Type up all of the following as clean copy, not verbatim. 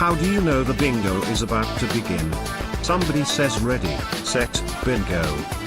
How do you know the bingo is about to begin? Somebody says ready, set, bingo.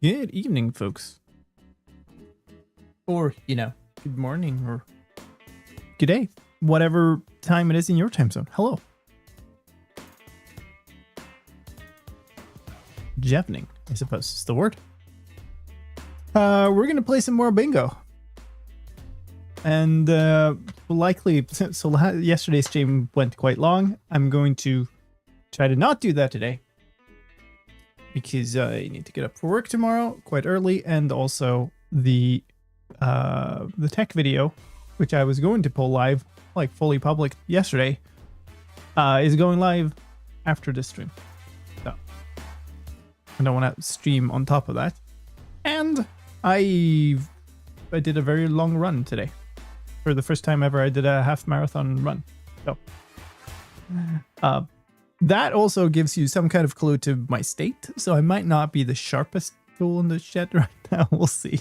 Good evening, folks. Or, you know, good morning or good day. Whatever time it is in your time zone. Hello. Jevening, I suppose is the word. We're going to play some more bingo. And likely, so yesterday's stream went quite long. I'm going to try to not do that today. Because I need to get up for work tomorrow quite early, and also the tech video, which I was going to pull live, like fully public yesterday, is going live after this stream. So I don't want to stream on top of that. And I did a very long run today. For the first time ever, I did a half marathon run. So that also gives you some kind of clue to my state, so I might not be the sharpest tool in the shed right now. We'll see.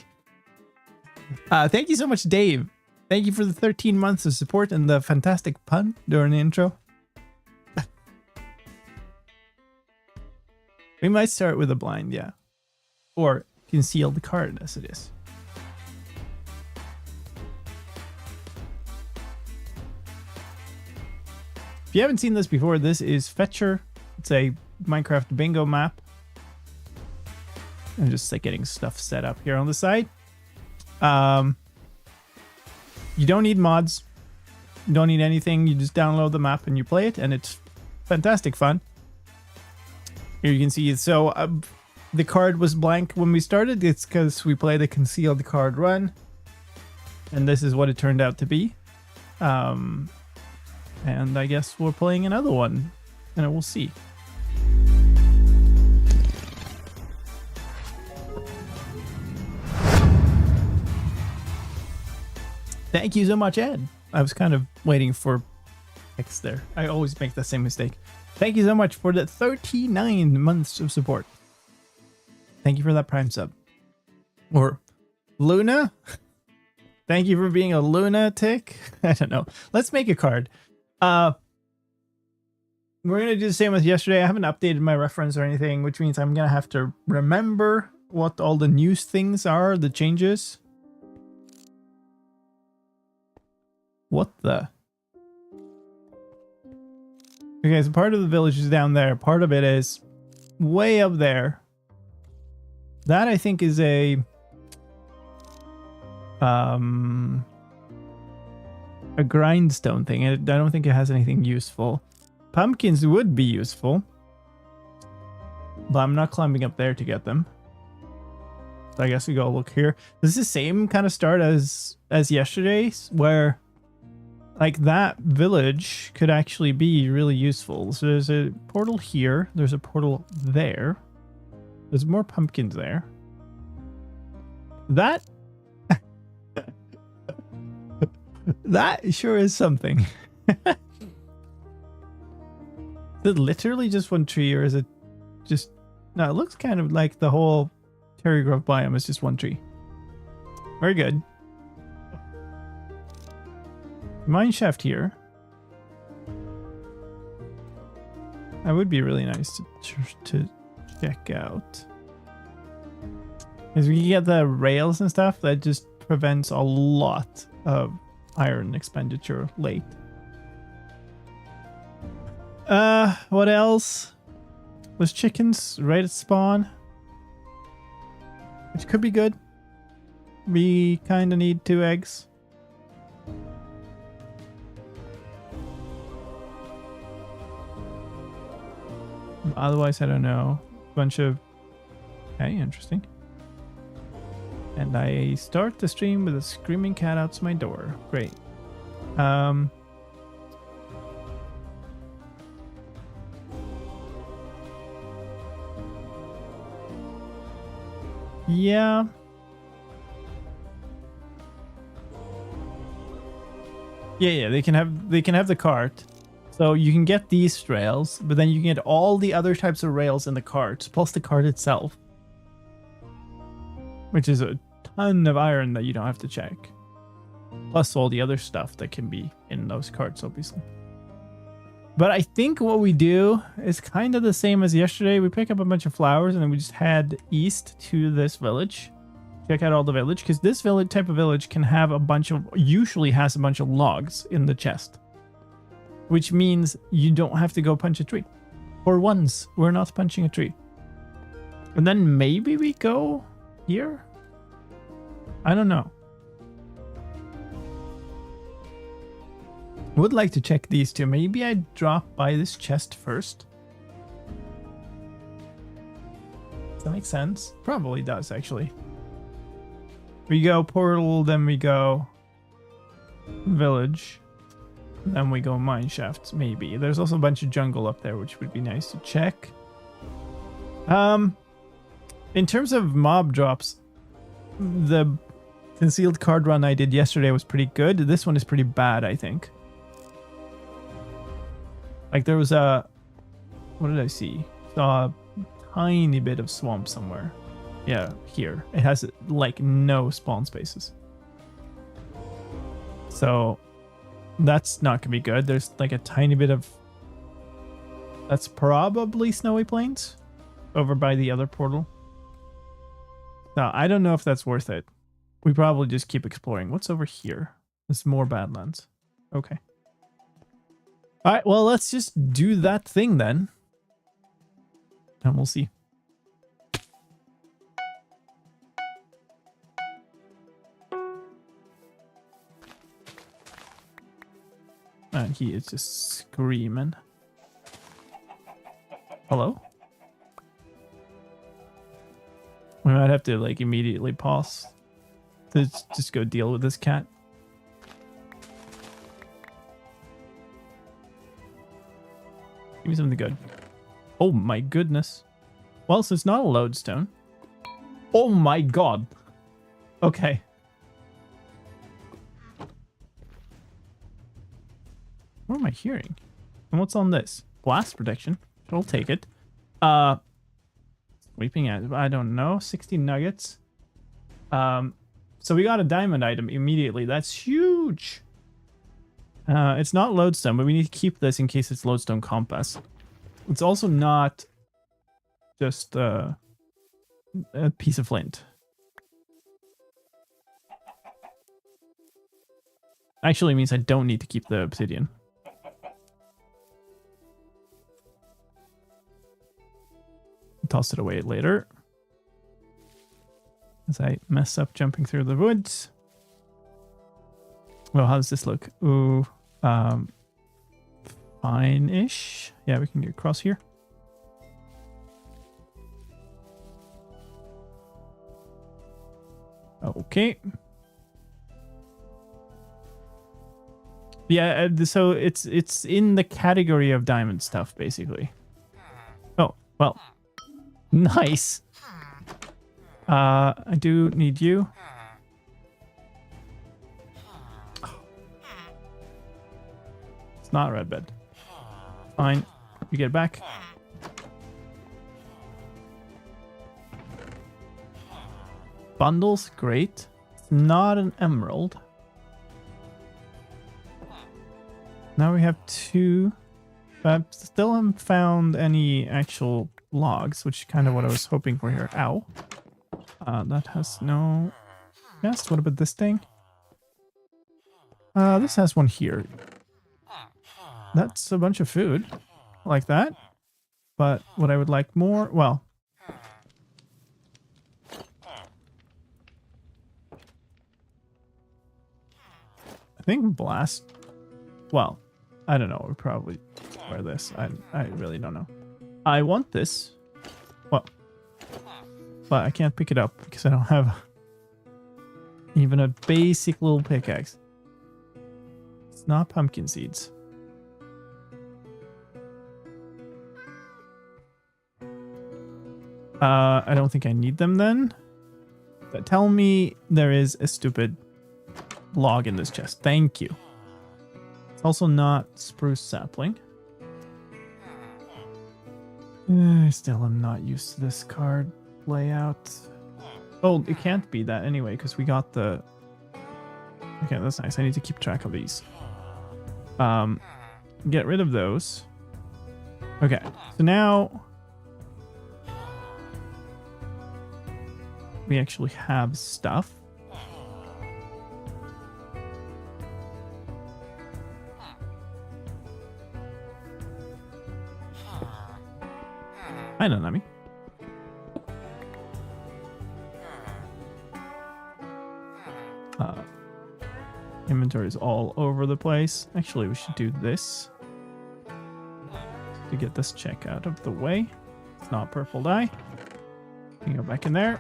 Thank you so much, Dave. Thank you for the 13 months of support and the fantastic pun during the intro. We might start with a blind, yeah. Or conceal the card as it is. If you haven't seen this before, this is Fetcher. It's a Minecraft bingo map. I'm just like getting stuff set up here on the side. You don't need mods. You don't need anything. You just download the map and you play it, and it's fantastic fun. Here you can see, so the card was blank when we started. It's because we played a concealed card run, and this is what it turned out to be. And I guess we're playing another one, and we'll see. Thank you so much, Ed. I was kind of waiting for X there. I always make the same mistake. Thank you so much for the 39 months of support. Thank you for that Prime sub. Or Luna? Thank you for being a lunatic. I don't know. Let's make a card. We're gonna do the same as yesterday. I haven't updated my reference or anything, which means I'm gonna have to remember what all the news things are, the changes. What the? Okay, so part of the village is down there. Part of it is way up there. That I think is a grindstone thing. I don't think it has anything useful. Pumpkins would be useful, but I'm not climbing up there to get them. So I guess we go look here. This is the same kind of start as yesterday's, where like that village could actually be really useful. So there's a portal here. There's a portal there. There's more pumpkins there. That that sure is something. Is it literally just one tree, or is it just... No, it looks kind of like the whole Terry Grove biome is just one tree. Very good. Mine shaft here. That would be really nice to check out. Because we can get the rails and stuff, that just prevents a lot of iron expenditure late. What else? Was chickens right at spawn? Which could be good. We kind of need 2 eggs. Otherwise, I don't know. Bunch of... Okay, interesting. And I start the stream with a screaming cat outside my door. Great. Yeah. Yeah, they can have the cart. So you can get these rails, but then you can get all the other types of rails in the cart, plus the cart itself. Which is a ton of iron that you don't have to check. Plus all the other stuff that can be in those carts, obviously. But I think what we do is kind of the same as yesterday. We pick up a bunch of flowers and then we just head east to this village. Check out all the village, because this village type of village can have a bunch of, usually has a bunch of logs in the chest. Which means you don't have to go punch a tree. For once, we're not punching a tree. And then maybe we go here? I don't know. Would like to check these two. Maybe I drop by this chest first. Does that make sense? Probably does, actually. We go portal, then we go village, then we go mine shafts, maybe. There's also a bunch of jungle up there, which would be nice to check. In terms of mob drops, the concealed card run I did yesterday was pretty good. This one is pretty bad, I think. Like there was a, what did I see? Saw a tiny bit of swamp somewhere. Yeah, here. It has like no spawn spaces. So that's not gonna be good. There's like a tiny bit of, that's probably snowy plains over by the other portal. Now, I don't know if that's worth it. We probably just keep exploring. What's over here? There's more Badlands. Okay. All right, well, let's just do that thing then. And we'll see. And he is just screaming. Hello? We might have to like immediately pause to just go deal with this cat. Give me something good. Oh my goodness. Well, so it's not a lodestone. Oh my god. Okay. What am I hearing? And what's on this? Blast protection. I'll take it. Sweeping at, I don't know, 60 nuggets. So we got a diamond item immediately. That's huge. It's not lodestone, but we need to keep this in case it's lodestone compass. It's also not just a piece of flint. Actually means I don't need to keep the obsidian. Toss it away later. As I mess up jumping through the woods. Well, how does this look? Ooh, fine-ish. Yeah, we can get across here. Okay. Yeah, so it's in the category of diamond stuff, basically. Oh, well. Nice. I do need you. It's not a red bed. Fine. You get it back. Bundles, great. It's not an emerald. Now we have two. I still haven't found any actual logs, which is kind of what I was hoping for here. Ow. That has no... Yes, what about this thing? This has one here. That's a bunch of food. I like that. But what I would like more... Well... I think blast... Well, I don't know. We probably wear this. I really don't know. I want this. Well... But I can't pick it up because I don't have even a basic little pickaxe. It's not pumpkin seeds. I don't think I need them then. But tell me there is a stupid log in this chest. Thank you. It's also not spruce sapling. I still am not used to this card layout. Oh, it can't be that anyway because we got the... Okay, that's nice. I need to keep track of these. get rid of those. Okay, so now we actually have stuff. I know, Nami. Inventory is all over the place. Actually, we should do this to get this check out of the way. It's not purple dye. You can go back in there.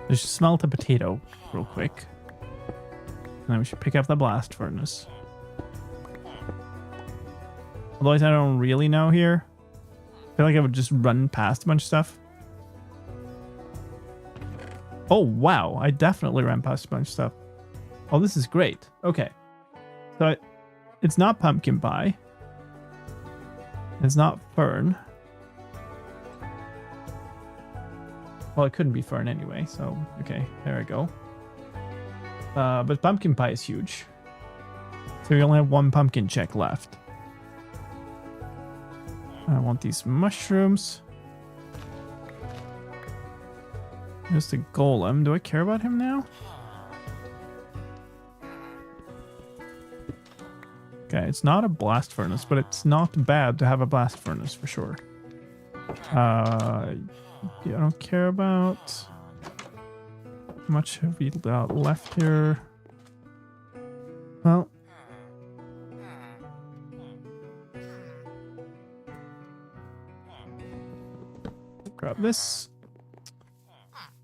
Let's just smelt a potato real quick. And then we should pick up the blast furnace. Otherwise, I don't really know here. I feel like I would just run past a bunch of stuff. Oh, wow. I definitely ran past a bunch of stuff. Oh, this is great. Okay. So it's not pumpkin pie. It's not fern. Well, it couldn't be fern anyway. So, okay. There I go. But pumpkin pie is huge. So we only have one pumpkin check left. I want these mushrooms. There's the golem. Do I care about him now? Okay, it's not a blast furnace, but it's not bad to have a blast furnace for sure. I don't care about... How much have we got left here? Well... Grab this.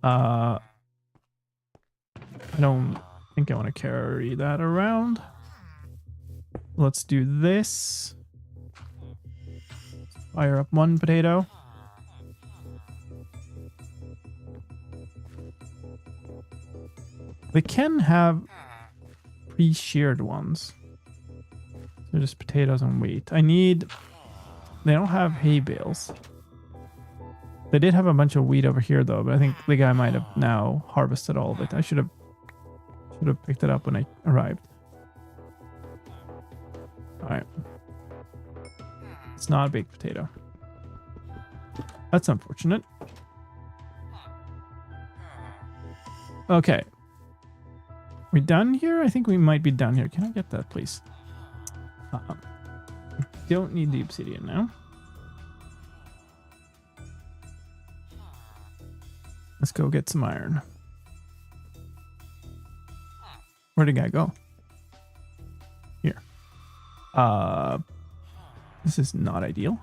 I don't think I want to carry that around. Let's do this. Fire up one potato. They can have pre-sheared ones. They're just potatoes and wheat. They don't have hay bales. They did have a bunch of wheat over here though, but I think the guy might have now harvested all of it. I should have picked it up when I arrived. Alright. It's not a baked potato. That's unfortunate. Okay. We done here? I think we might be done here. Can I get that, please? I don't need the obsidian now. Let's go get some iron. Where'd the guy go? Here. This is not ideal.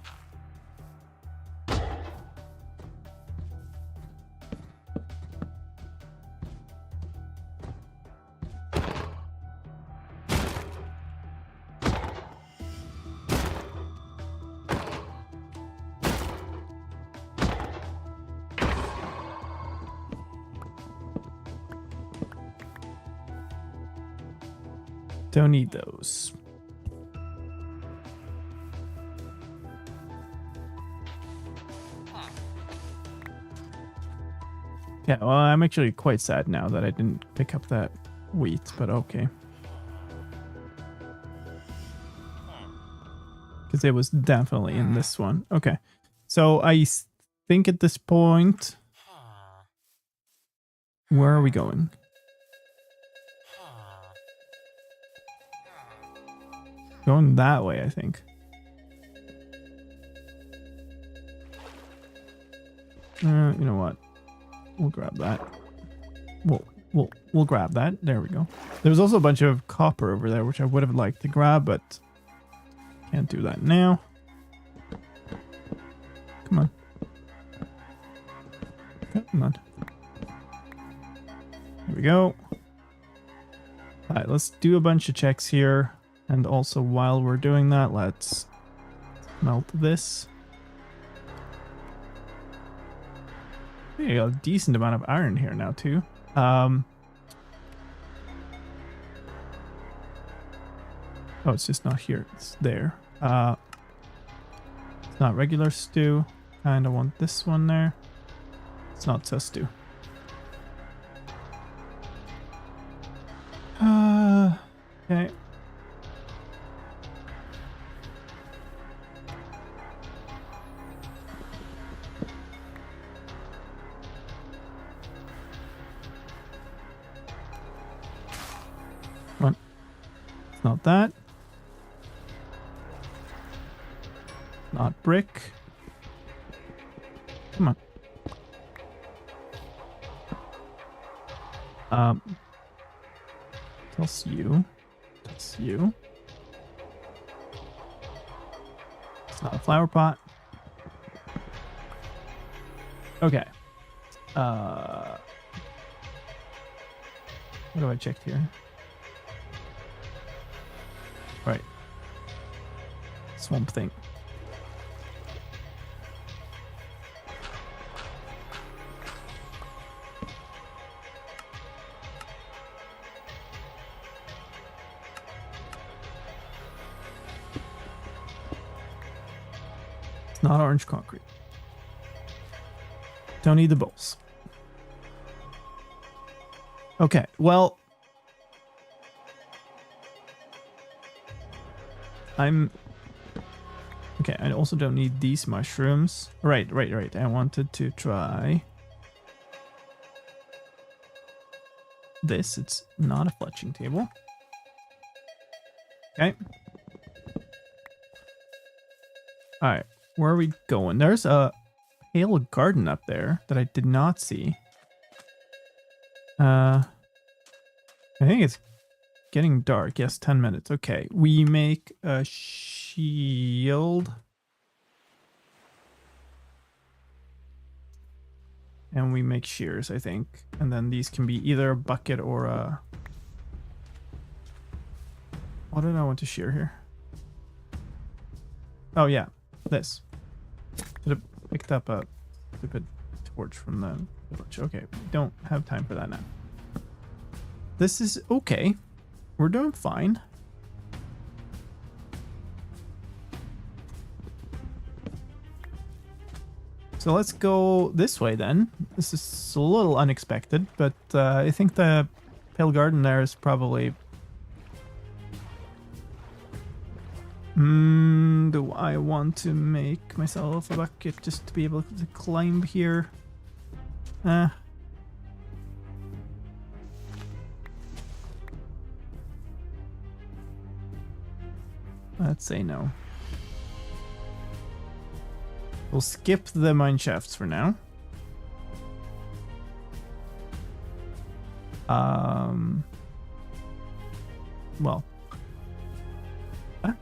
Don't need those. Yeah, well, I'm actually quite sad now that I didn't pick up that wheat, but okay. Because it was definitely in this one. Okay. So I think at this point... Where are we going? Going that way, I think. You know what? We'll grab that. We'll grab that. There we go. There was also a bunch of copper over there, which I would have liked to grab, but can't do that now. Come on. Come on. Here we go. All right, let's do a bunch of checks here. And also, while we're doing that, let's melt this. I think I got a decent amount of iron here now, too. Oh, it's just not here. It's there. It's not regular stew. Kind of want this one there. It's not so stew. It's not that. Not brick. Come on. That's you. That's you. It's not a flower pot. Okay. What have I checked here? Right. Swamp thing. It's not orange concrete. Don't need the bowls. Okay, well, okay, I also don't need these mushrooms. Right. I wanted to try this. It's not a fletching table. Okay. All right, where are we going? There's a pale garden up there that I did not see. I think it's getting dark. Yes, 10 minutes. Okay, we make a shield. And we make shears, I think. And then these can be either a bucket or a... What did I want to shear here? Oh, yeah. This. Should have picked up a stupid torch from the village. Okay, we don't have time for that now. This is okay. We're doing fine. So let's go this way then. This is a little unexpected, but I think the pale garden there is probably... do I want to make myself a bucket just to be able to climb here? Let's say no. We'll skip the mine shafts for now. Well, not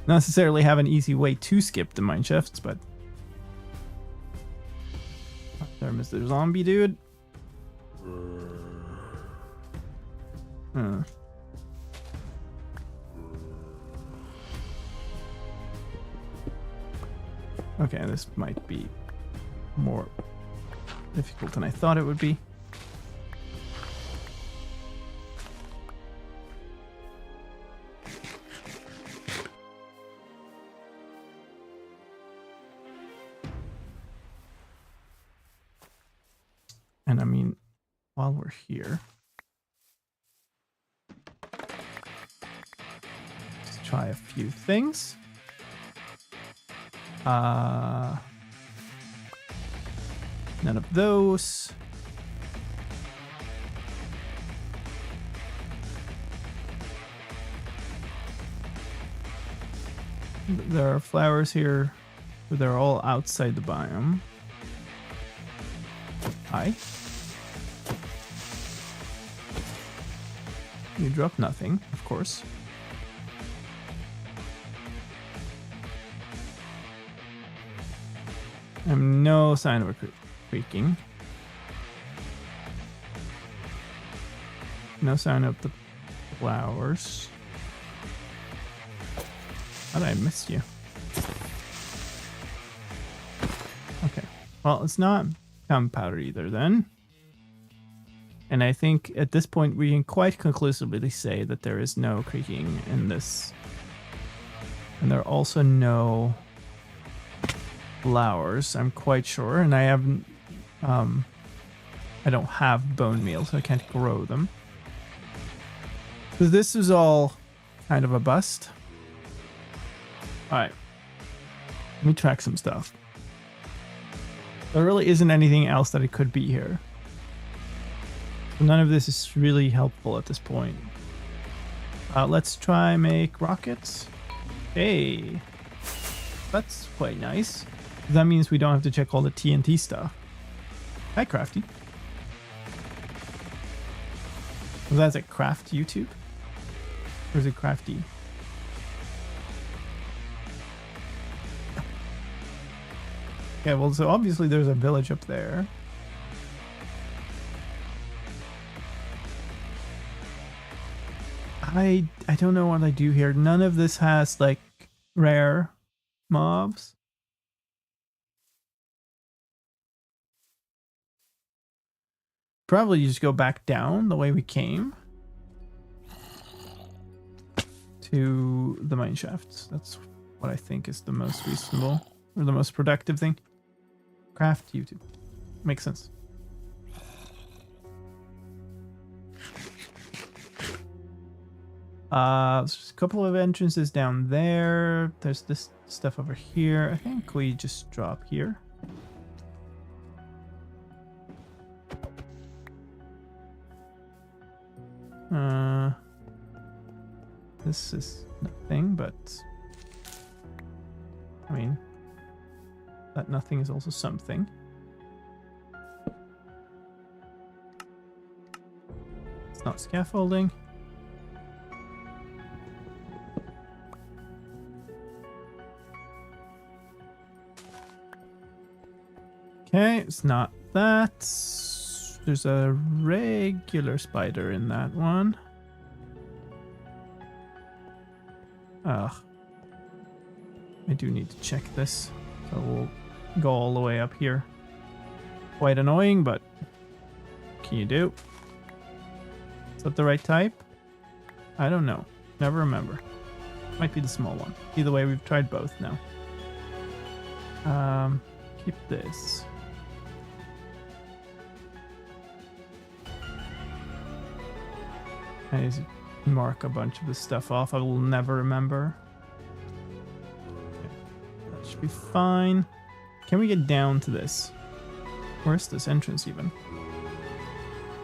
necessarily have an easy way to skip the mine shafts, but there, Mr. Zombie dude. Okay, this might be more difficult than I thought it would be. And I mean, while we're here, let's try a few things. None of those. There are flowers here, but they're all outside the biome. Hi. You drop nothing, of course. No sign of a creaking. No sign of the flowers. How did I miss you? Okay. Well, it's not gunpowder either then. And I think at this point we can quite conclusively say that there is no creaking in this. And there are also no flowers, I'm quite sure, and I haven't I don't have bone meal, so I can't grow them. So this is all kind of a bust. Alright. Let me track some stuff. There really isn't anything else that it could be here. So none of this is really helpful at this point. Let's try make rockets. Hey, that's quite nice. That means we don't have to check all the TNT stuff. Hi, Crafty. Was that a craft YouTube? Or is it Crafty? Okay, well, so obviously there's a village up there. I don't know what I do here. None of this has like rare mobs. Probably just go back down the way we came to the mine shafts. That's what I think is the most reasonable or the most productive thing. Craft YouTube. Makes sense. There's a couple of entrances down there. There's this stuff over here. I think we just drop here. This is nothing, but I mean, that nothing is also something. It's not scaffolding. Okay, it's not that. There's a regular spider in that one. Ugh. I do need to check this. So we'll go all the way up here. Quite annoying, but what can you do? Is that the right type? I don't know. Never remember. Might be the small one. Either way, we've tried both now. Keep this. I need to mark a bunch of this stuff off. I will never remember. Okay. That should be fine. Can we get down to this? Where's this entrance even?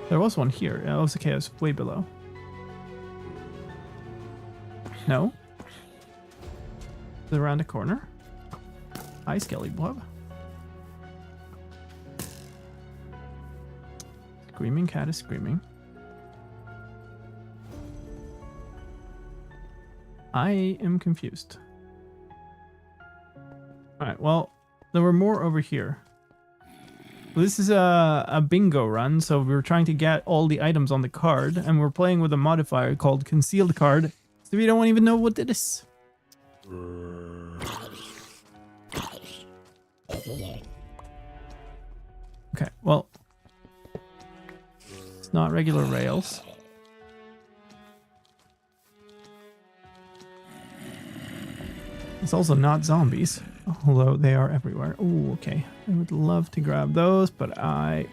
There was one here. Oh, it's okay. It was way below. No? Is it around the corner? Hi, Skelly Bob. Screaming cat is screaming. I am confused. Alright, well, there were more over here. This is a bingo run, so we're trying to get all the items on the card, and we're playing with a modifier called Concealed Card, so we don't even know what it is. Okay, well, it's not regular rails. It's also not zombies, although they are everywhere. Oh, okay. I would love to grab those, but I...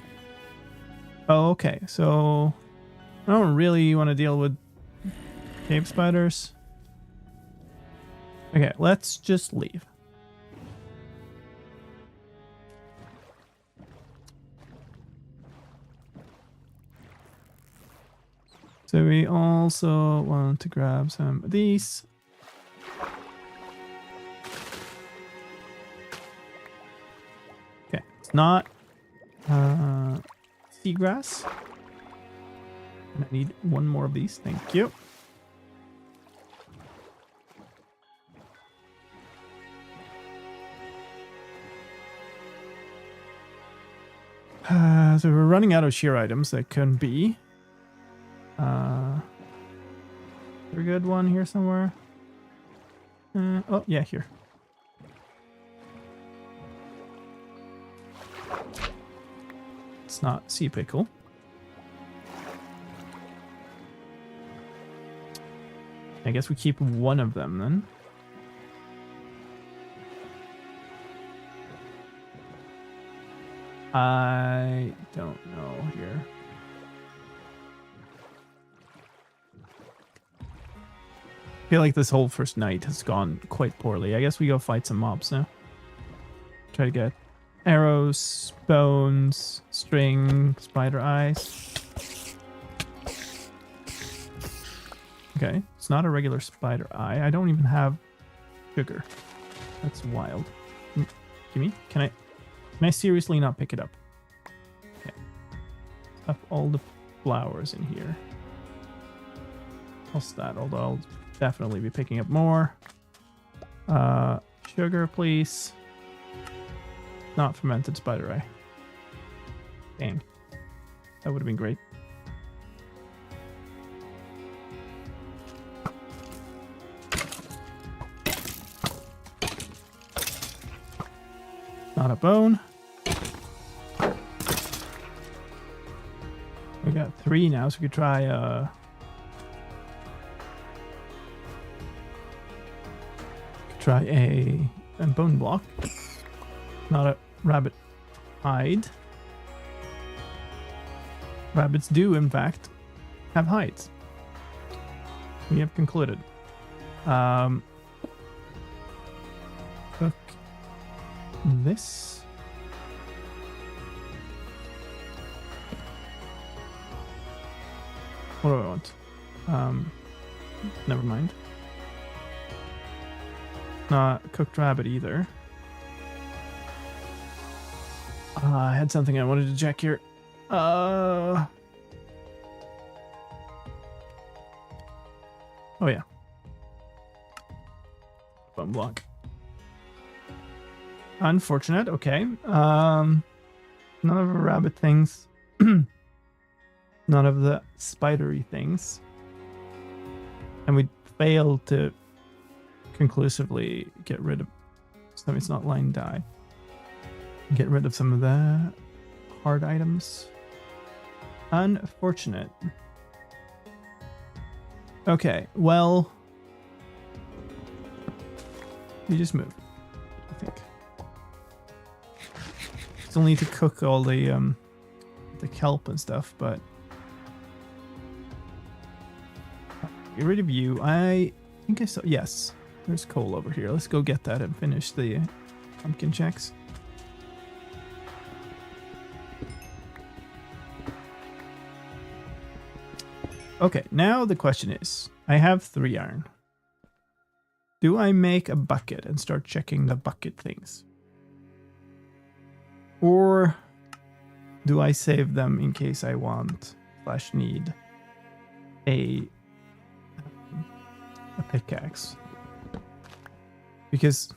Oh, okay. So I don't really want to deal with cave spiders. Okay, let's just leave. So we also want to grab some of these. Not seagrass. I need one more of these. Thank you. So we're running out of shear items. That can be. Is there a good one here somewhere? Oh yeah, here. It's not sea pickle. I guess we keep one of them then. I don't know here. I feel like this whole first night has gone quite poorly. I guess we go fight some mobs now. Try to get arrows, bones, string, spider eyes. Okay, it's not a regular spider eye. I don't even have sugar. That's wild. Gimme, can I seriously not pick it up? Okay. Up all the flowers in here. What's that? Although I'll definitely be picking up more. Sugar, please. Not fermented spider eye. Dang. That would have been great. Not a bone. We got 3 now, so we could try a bone block. Not a rabbit hide. Rabbits do, in fact, have hides. We have concluded. Cook this. What do I want? Never mind. Not cooked rabbit either. I had something I wanted to check here. Oh yeah. Bone block. Unfortunate. Okay. None of the rabbit things. None of the spidery things. And we failed to conclusively get rid of. So it's not line dye. Get rid of some of the hard items. Unfortunate. Okay, well, you just move, I think. Still need to cook all the kelp and stuff, but get rid of you. I think I saw. Yes, there's coal over here. Let's go get that and finish the pumpkin checks. Okay, now the question is, I have 3 iron. Do I make a bucket and start checking the bucket things? Or do I save them in case I want / need a pickaxe? Because,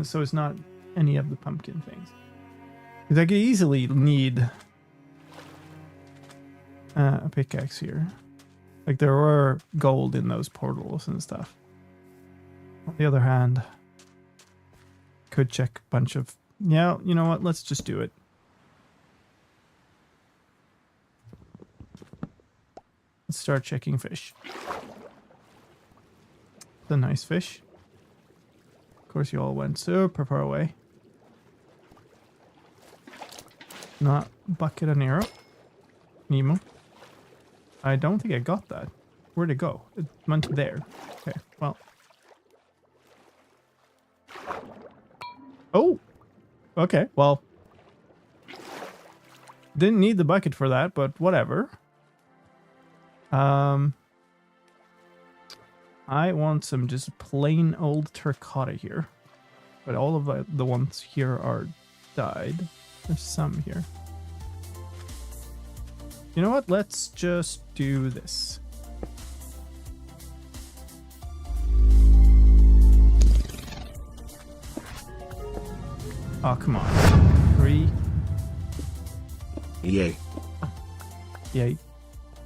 so it's not any of the pumpkin things. Because I could easily need a pickaxe here. Like there were gold in those portals and stuff. On the other hand, could check a bunch of. Yeah, you know what? Let's just do it. Let's start checking fish. It's a nice fish. Of course, you all went super far away. Not bucket and arrow. Nemo. I don't think I got that. Where'd it go? It went there. Okay, well. Oh! Okay, well. Didn't need the bucket for that, but whatever. I want some just plain old terracotta here. But all of the ones here are dyed. There's some here. You know what? Let's just do this. Oh, come on. 3. Yay. Yay.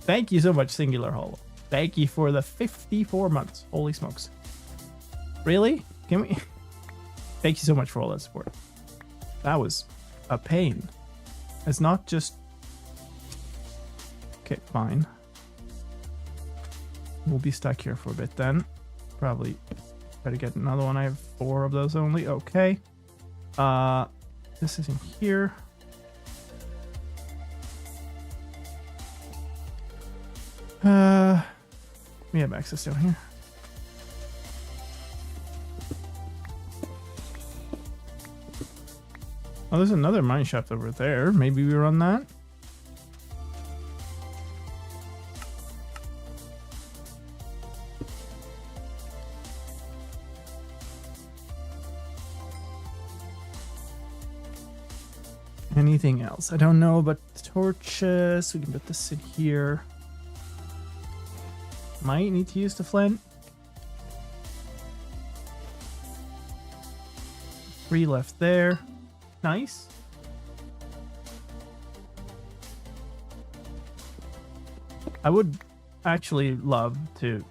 Thank you so much, Singular Hollow. Thank you for the 54 months. Holy smokes. Really? Can we? Thank you so much for all that support. That was a pain. It's not just... Okay, fine. We'll be stuck here for a bit then. Probably try to get another one. I have 4 of those only. Okay. This isn't here. We have access down here. Oh, there's another mine shaft over there. Maybe we run that. Anything else? I don't know about the torches. We can put this in here. Might need to use the flint. 3 left there. Nice. I would actually love to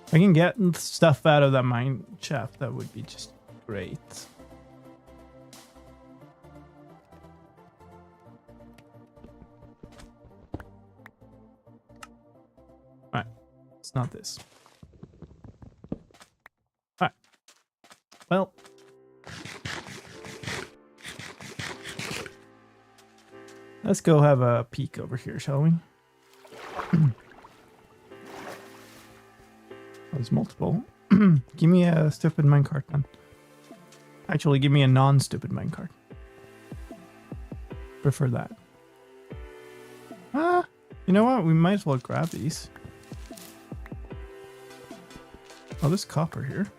if I can get stuff out of that mine shaft, that would be just great. Alright, it's not this. Alright. Well. Let's go have a peek over here, shall we? There's multiple. Give me a stupid minecart then. Actually, give me a non-stupid minecart. Prefer that. You know what? We might as well grab these. Oh, there's copper here.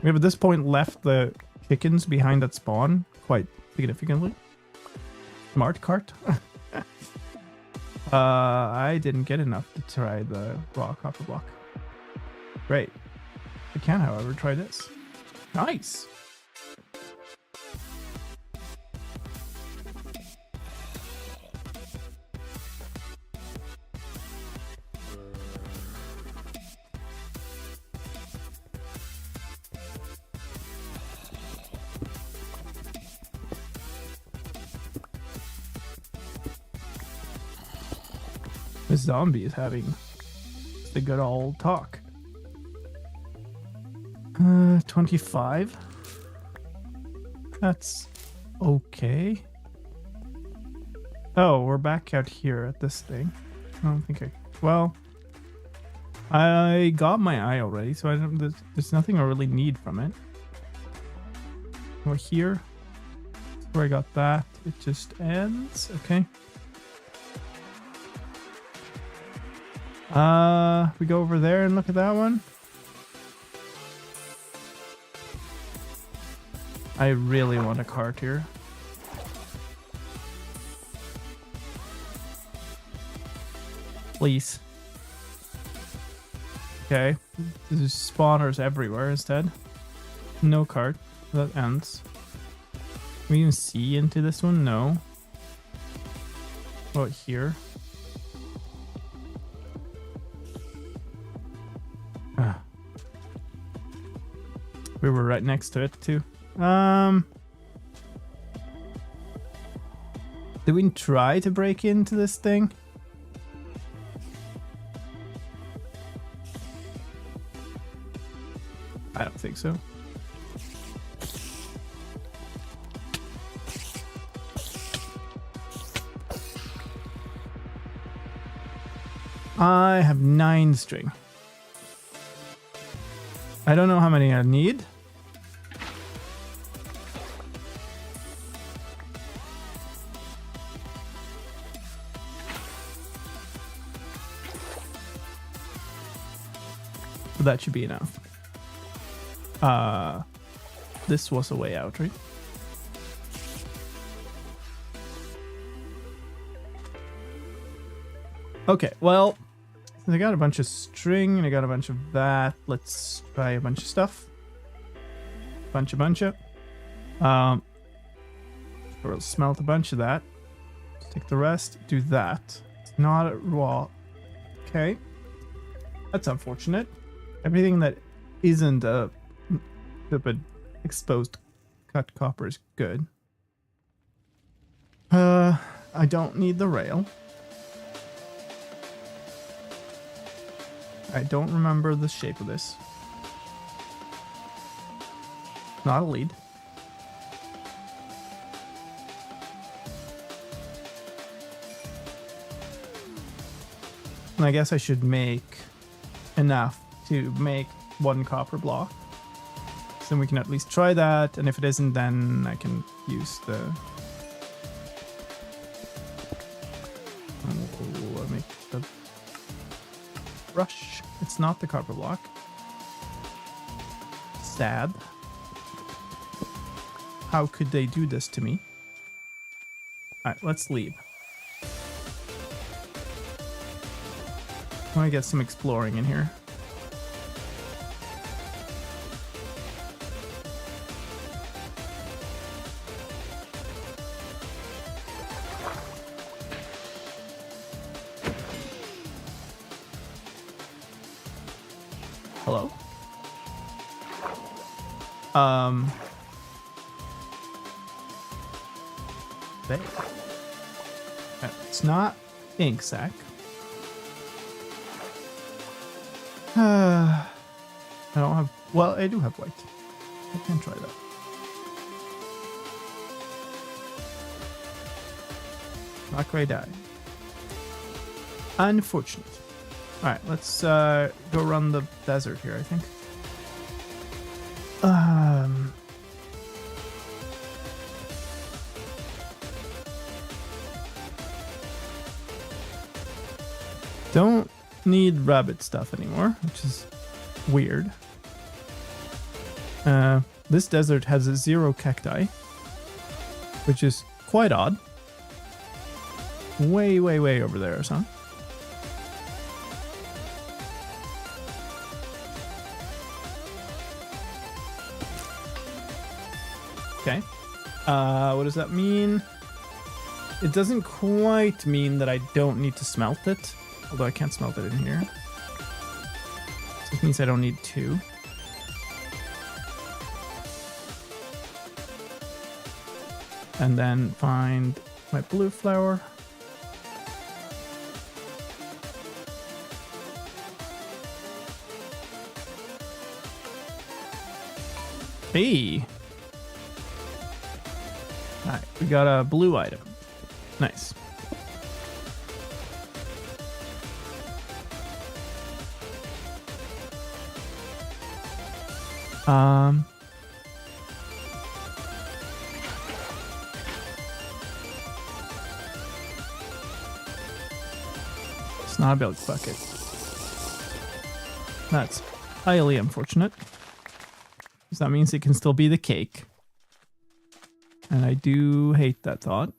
We have at this point left the chickens behind that spawn quite significantly. Smart cart. I didn't get enough to try the raw copper block. Great. I can, however, try this. Nice. This zombie is having the good old talk. 25. That's okay. Oh, we're back out here at this thing. I don't think well, I got my eye already, so I don't. There's nothing I really need from it. We're here. That's where I got that. It just ends. Okay. We go over there and look at that one. I really want a cart here. Please. Okay. There's spawners everywhere instead. No cart. That ends. Can we even see into this one? No. What here? We were right next to it too. Did we try to break into this thing? I don't think so. I have 9 string. I don't know how many I need. But that should be enough. This was a way out, right? Okay, well, I got a bunch of string and I got a bunch of that. Let's try a bunch of stuff. Bunch of. We'll smelt a bunch of that. Take the rest. Do that. It's not raw. Okay. That's unfortunate. Everything that isn't a stupid exposed cut copper is good. I don't need the rail. I don't remember the shape of this. Not a lead. And I guess I should make enough to make 1 copper block. So then we can at least try that, and if it isn't, then I can use the... brush. It's not the copper block. Sad. How could they do this to me? Alright, let's leave. I want to get some exploring in here. Hello? There. It's not ink sac. I don't have... Well, I do have white. I can try that. Not quite die. Unfortunate. Alright, let's go run the desert here, I think. Don't need rabbit stuff anymore, which is weird. This desert has a 0 cacti, which is quite odd. Way, way, way over there or something. Okay. What does that mean? It doesn't quite mean that I don't need to smelt it. Although I can't smelt it in here. So this means I don't need 2. And then find my blue flower. Hey! Alright, we got a blue item. Nice. It's not a milk bucket. That's highly unfortunate. Because that means it can still be the cake. And I do hate that thought.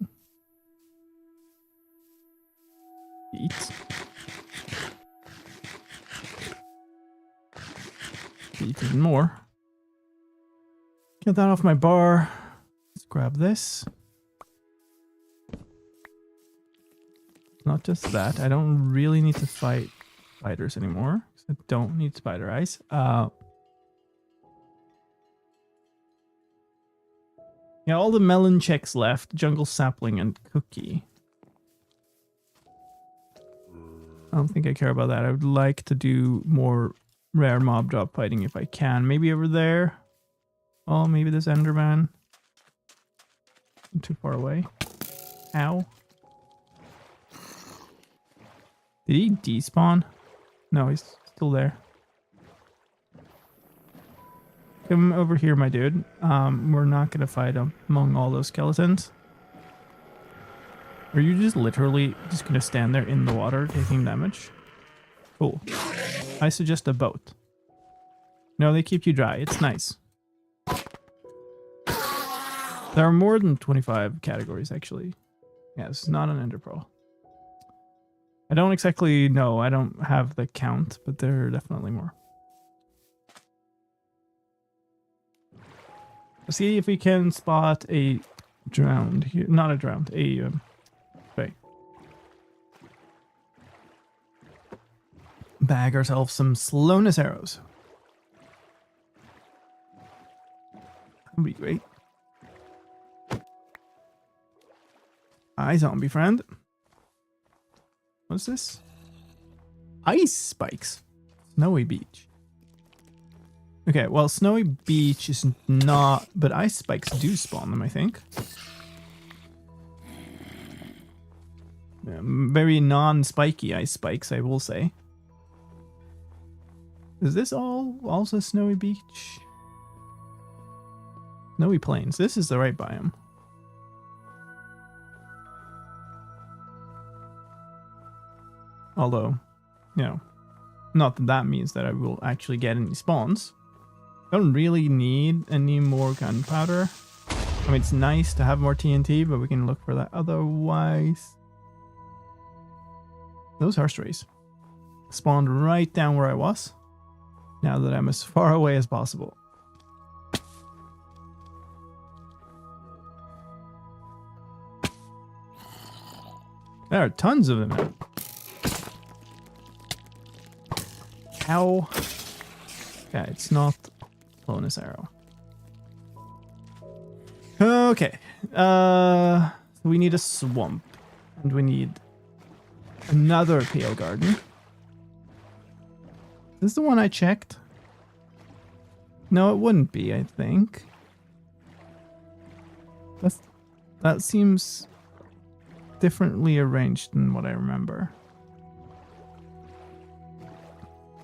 Eat. Eat even more. Get that off my bar. Let's grab this. Not just that. I don't really need to fight spiders anymore. I don't need spider eyes. Yeah, all the melon checks left. Jungle sapling and cookie. I don't think I care about that. I would like to do more rare mob drop fighting if I can. Maybe over there. Oh, maybe this Enderman. I'm too far away. Ow. Did he despawn? No, he's still there. Come over here, my dude. We're not gonna fight him among all those skeletons. Are you just literally just gonna stand there in the water taking damage? Cool. I suggest a boat. No, they keep you dry. It's nice. There are more than 25 categories, actually. Yeah, this is not an ender pearl. I don't exactly know. I don't have the count, but there are definitely more. Let's see if we can spot a drowned here. Not a drowned. Wait. Bag ourselves some slowness arrows. That'd be great. Hi, zombie friend. What's this? Ice spikes. Snowy beach. Okay, well, snowy beach is not, but ice spikes do spawn them, I think. Yeah, very non-spiky ice spikes, I will say. Is this all also snowy beach? Snowy plains. This is the right biome. Although, you know, Not that that means that I will actually get any spawns. Don't really need any more gunpowder. I mean, it's nice to have more TNT, but we can look for that otherwise. Those horse rays spawned right down where I was. Now that I'm as far away as possible. There are tons of them now. Ow. Okay, it's not bonus arrow. Okay. We need a swamp. And we need another pale garden. Is this the one I checked? No, it wouldn't be, I think. That seems differently arranged than what I remember.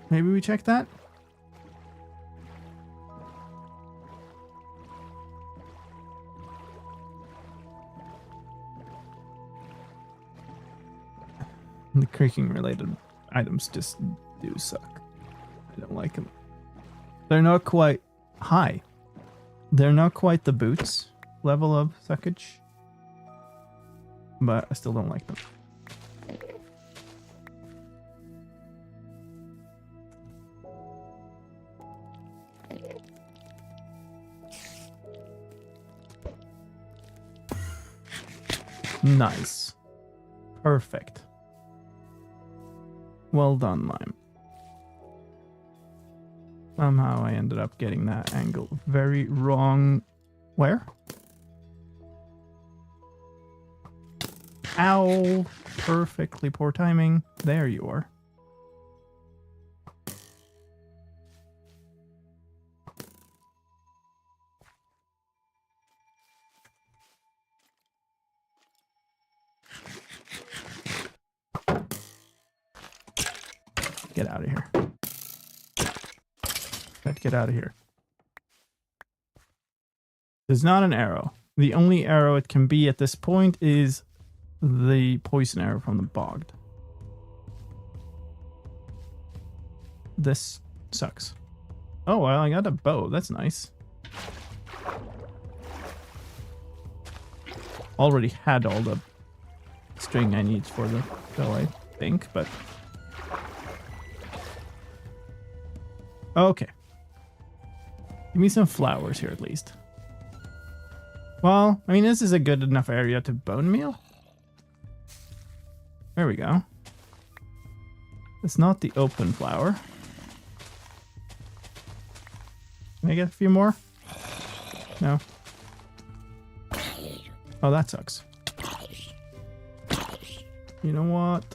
Maybe we check that? The creaking related items just do suck. I don't like them. They're not quite high. They're not quite the boots level of suckage. But I still don't like them. Nice. Perfect. Well done, Lime. Somehow I ended up getting that angle very wrong. Where? Ow. Perfectly poor timing. There you are. Get out of here. Get out of here. It's not an arrow. The only arrow it can be at this point is the poison arrow from the bogged. This sucks. Oh, well, I got a bow. That's nice. Already had all the string I need for the bow, I think, but... Okay. Give me some flowers here at least. Well, I mean, this is a good enough area to bone meal. There we go. It's not the open flower. Can I get a few more? No. Oh, that sucks. You know what?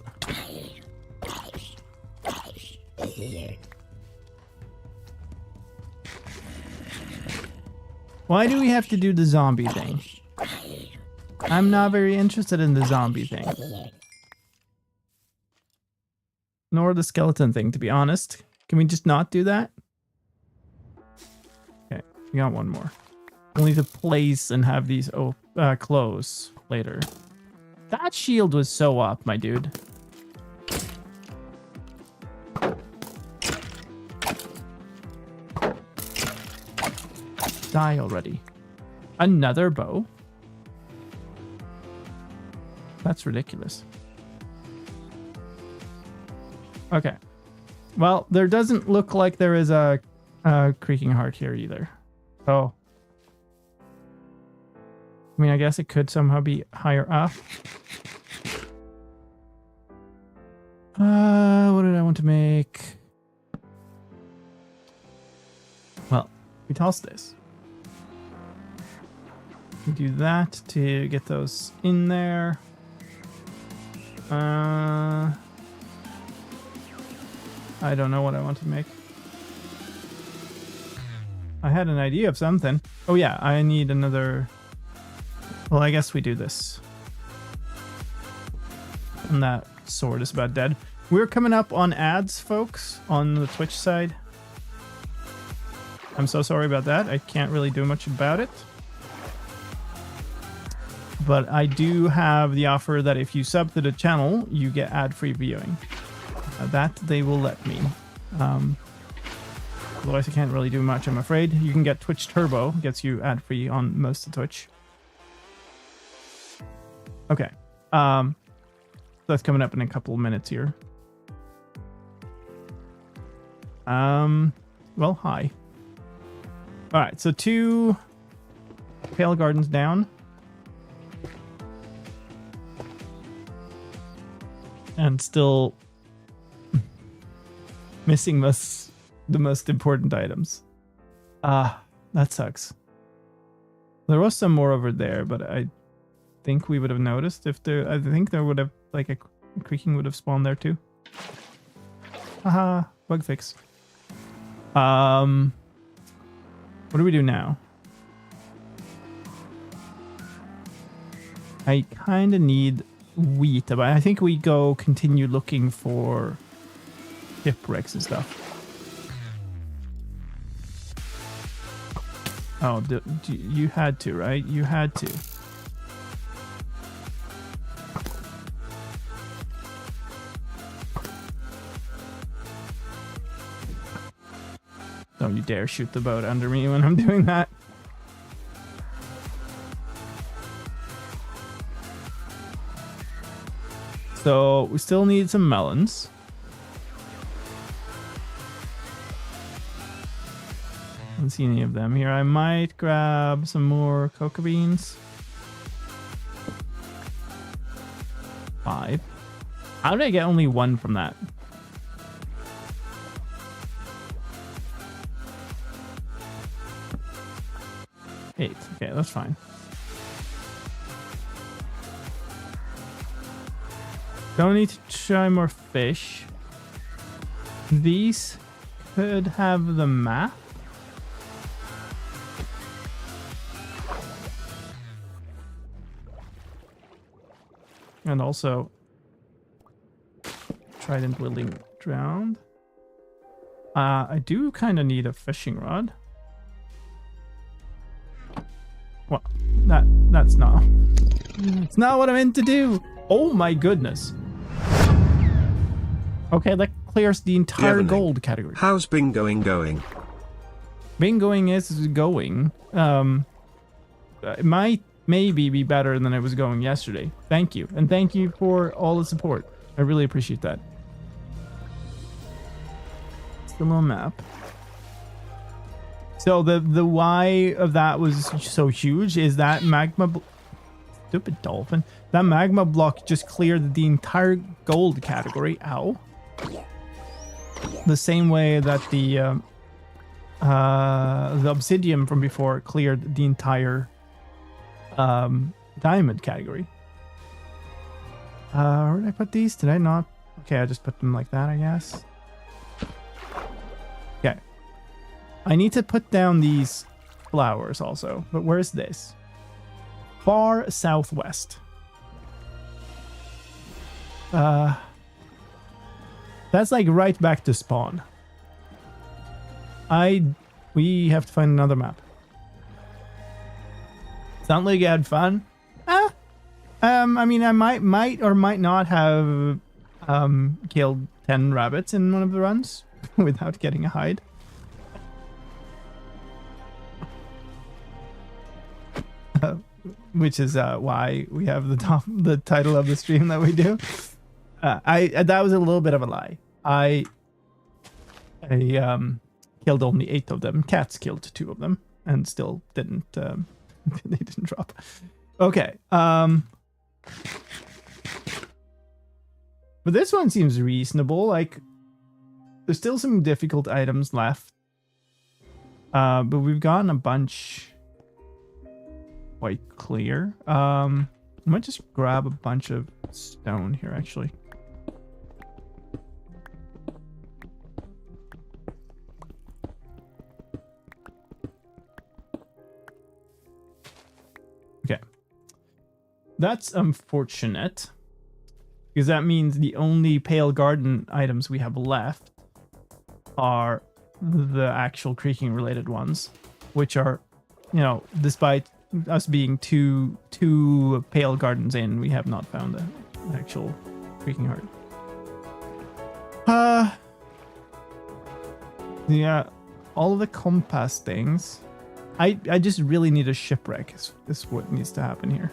Why do we have to do the zombie thing? I'm not very interested in the zombie thing. Nor the skeleton thing, to be honest. Can we just not do that? Okay, we got one more. We'll need to place and have these close later. That shield was so up, my dude. Die already. Another bow? That's ridiculous. Okay. Well, there doesn't look like there is a creaking heart here either. Oh. I mean, I guess it could somehow be higher up. What did I want to make? Well, we toss this. We do that to get those in there. I don't know what I want to make. I had an idea of something. Oh yeah, I need another... Well, I guess we do this. And that sword is about dead. We're coming up on ads, folks, on the Twitch side. I'm so sorry about that. I can't really do much about it. But I do have the offer that if you sub to the channel, you get ad-free viewing. That they will let me. Otherwise, I can't really do much, I'm afraid. You can get Twitch Turbo, gets you ad-free on most of Twitch. Okay. So that's coming up in a couple of minutes here. Well, hi. All right, so 2 Pale Gardens down. And still missing the most important items. That sucks. There was some more over there, but I think we would have noticed if there. I think there would have, like, a creaking would have spawned there too. Haha, bug fix. What do we do now? I kind of need wheat, but I think we go continue looking for shipwrecks and stuff. Oh, you had to, right? You had to. Don't you dare shoot the boat under me when I'm doing that. So we still need some melons. I don't see any of them here. I might grab some more cocoa beans. 5. How did I get only 1 from that? 8. Okay, that's fine. Don't need to try more fish. These could have the map. And also trident wielding drowned. I do kind of need a fishing rod. Well, that's not. It's not what I meant to do. Oh my goodness. Okay, that clears the entire gold category. How's bingoing going? Bingoing is going. It might maybe be better than it was going yesterday. Thank you. And thank you for all the support. I really appreciate that. Still on map. So the why of that was so huge is that magma... Stupid dolphin. That magma block just cleared the entire gold category. Ow. The same way that the obsidian from before cleared the entire diamond category. Where did I put these? Did I not? Okay, I just put them like that, I guess. Okay. I need to put down these flowers also. But where's this? Far southwest. That's like right back to spawn. We have to find another map. Sound like you had fun? I mean, I might or might not have killed 10 rabbits in one of the runs without getting a hide. Which is why we have the title of the stream that we do. That was a little bit of a lie. I killed only 8 of them. Cats killed 2 of them, and still didn't. They didn't drop. Okay. But this one seems reasonable. Like, there's still some difficult items left. But we've gotten a bunch quite clear. I might just grab a bunch of stone here, actually. Okay. That's unfortunate, because that means the only Pale Garden items we have left are the actual creaking related ones, which are, you know, despite us being two Pale Gardens in, we have not found an actual creaking heart. Yeah, all of the compass things. I just really need a shipwreck is what needs to happen here.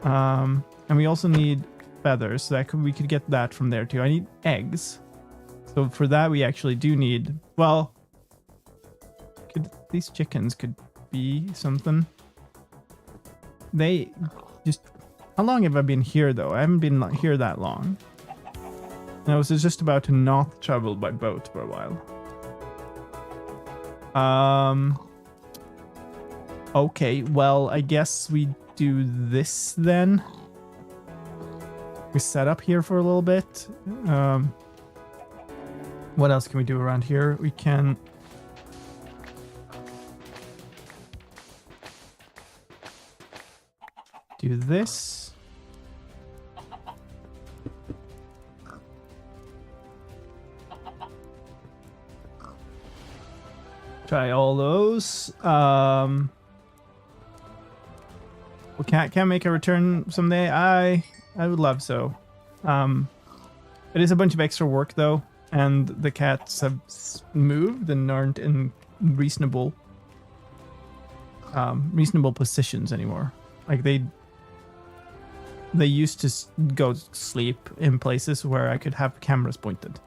And we also need feathers, so that we could get that from there too. I need eggs. So for that we actually do need, well, these chickens could be something. They just, how long have I been here though? I haven't been here that long. And I was just about to not travel by boat for a while. Okay, well, I guess we do this then. We set up here for a little bit. What else can we do around here? We can do this. Try all those. We can't make a return someday. I would love so. It is a bunch of extra work though, and the cats have moved and aren't in reasonable positions anymore. Like they used to go sleep in places where I could have cameras pointed.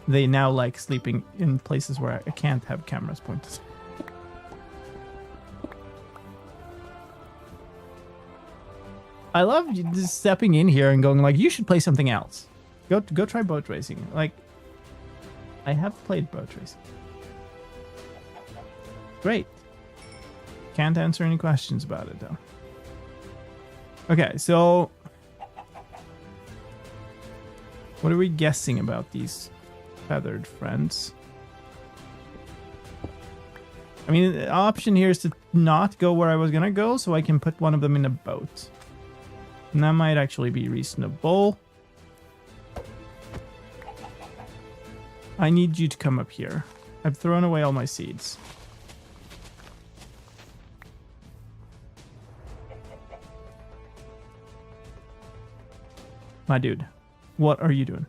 They now like sleeping in places where I can't have cameras pointed. I love just stepping in here and going like, you should play something else. Go try boat racing. Like, I have played boat racing. Great. Can't answer any questions about it though. Okay, so what are we guessing about these feathered friends? I mean, the option here is to not go where I was gonna go, so I can put one of them in a boat. And that might actually be reasonable. I need you to come up here. I've thrown away all my seeds. My dude, what are you doing?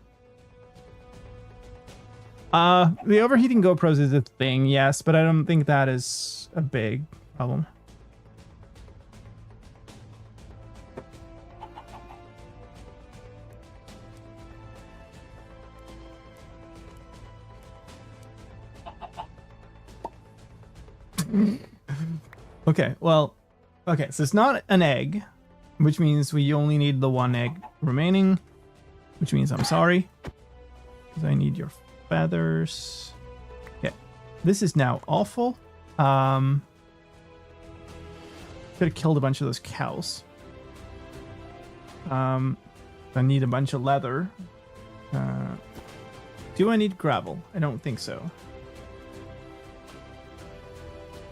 The overheating GoPros is a thing, yes, but I don't think that is a big problem. Okay, well, okay, so it's not an egg, which means we only need the one egg remaining, which means I'm sorry, because I need your feathers. Yeah, this is now awful. Could have killed a bunch of those cows. I need a bunch of leather. Do I need gravel? I don't think so.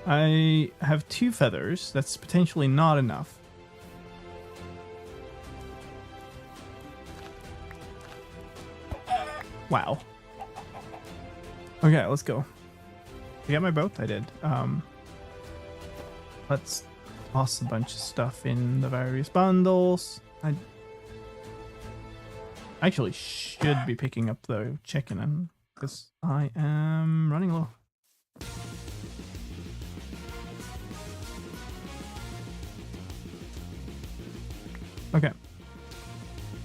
I have 2 feathers. That's potentially not enough. Wow. Okay, let's go. You got my boat? I did. Let's toss a bunch of stuff in the various bundles. I actually should be picking up the chicken because I am running low. Okay.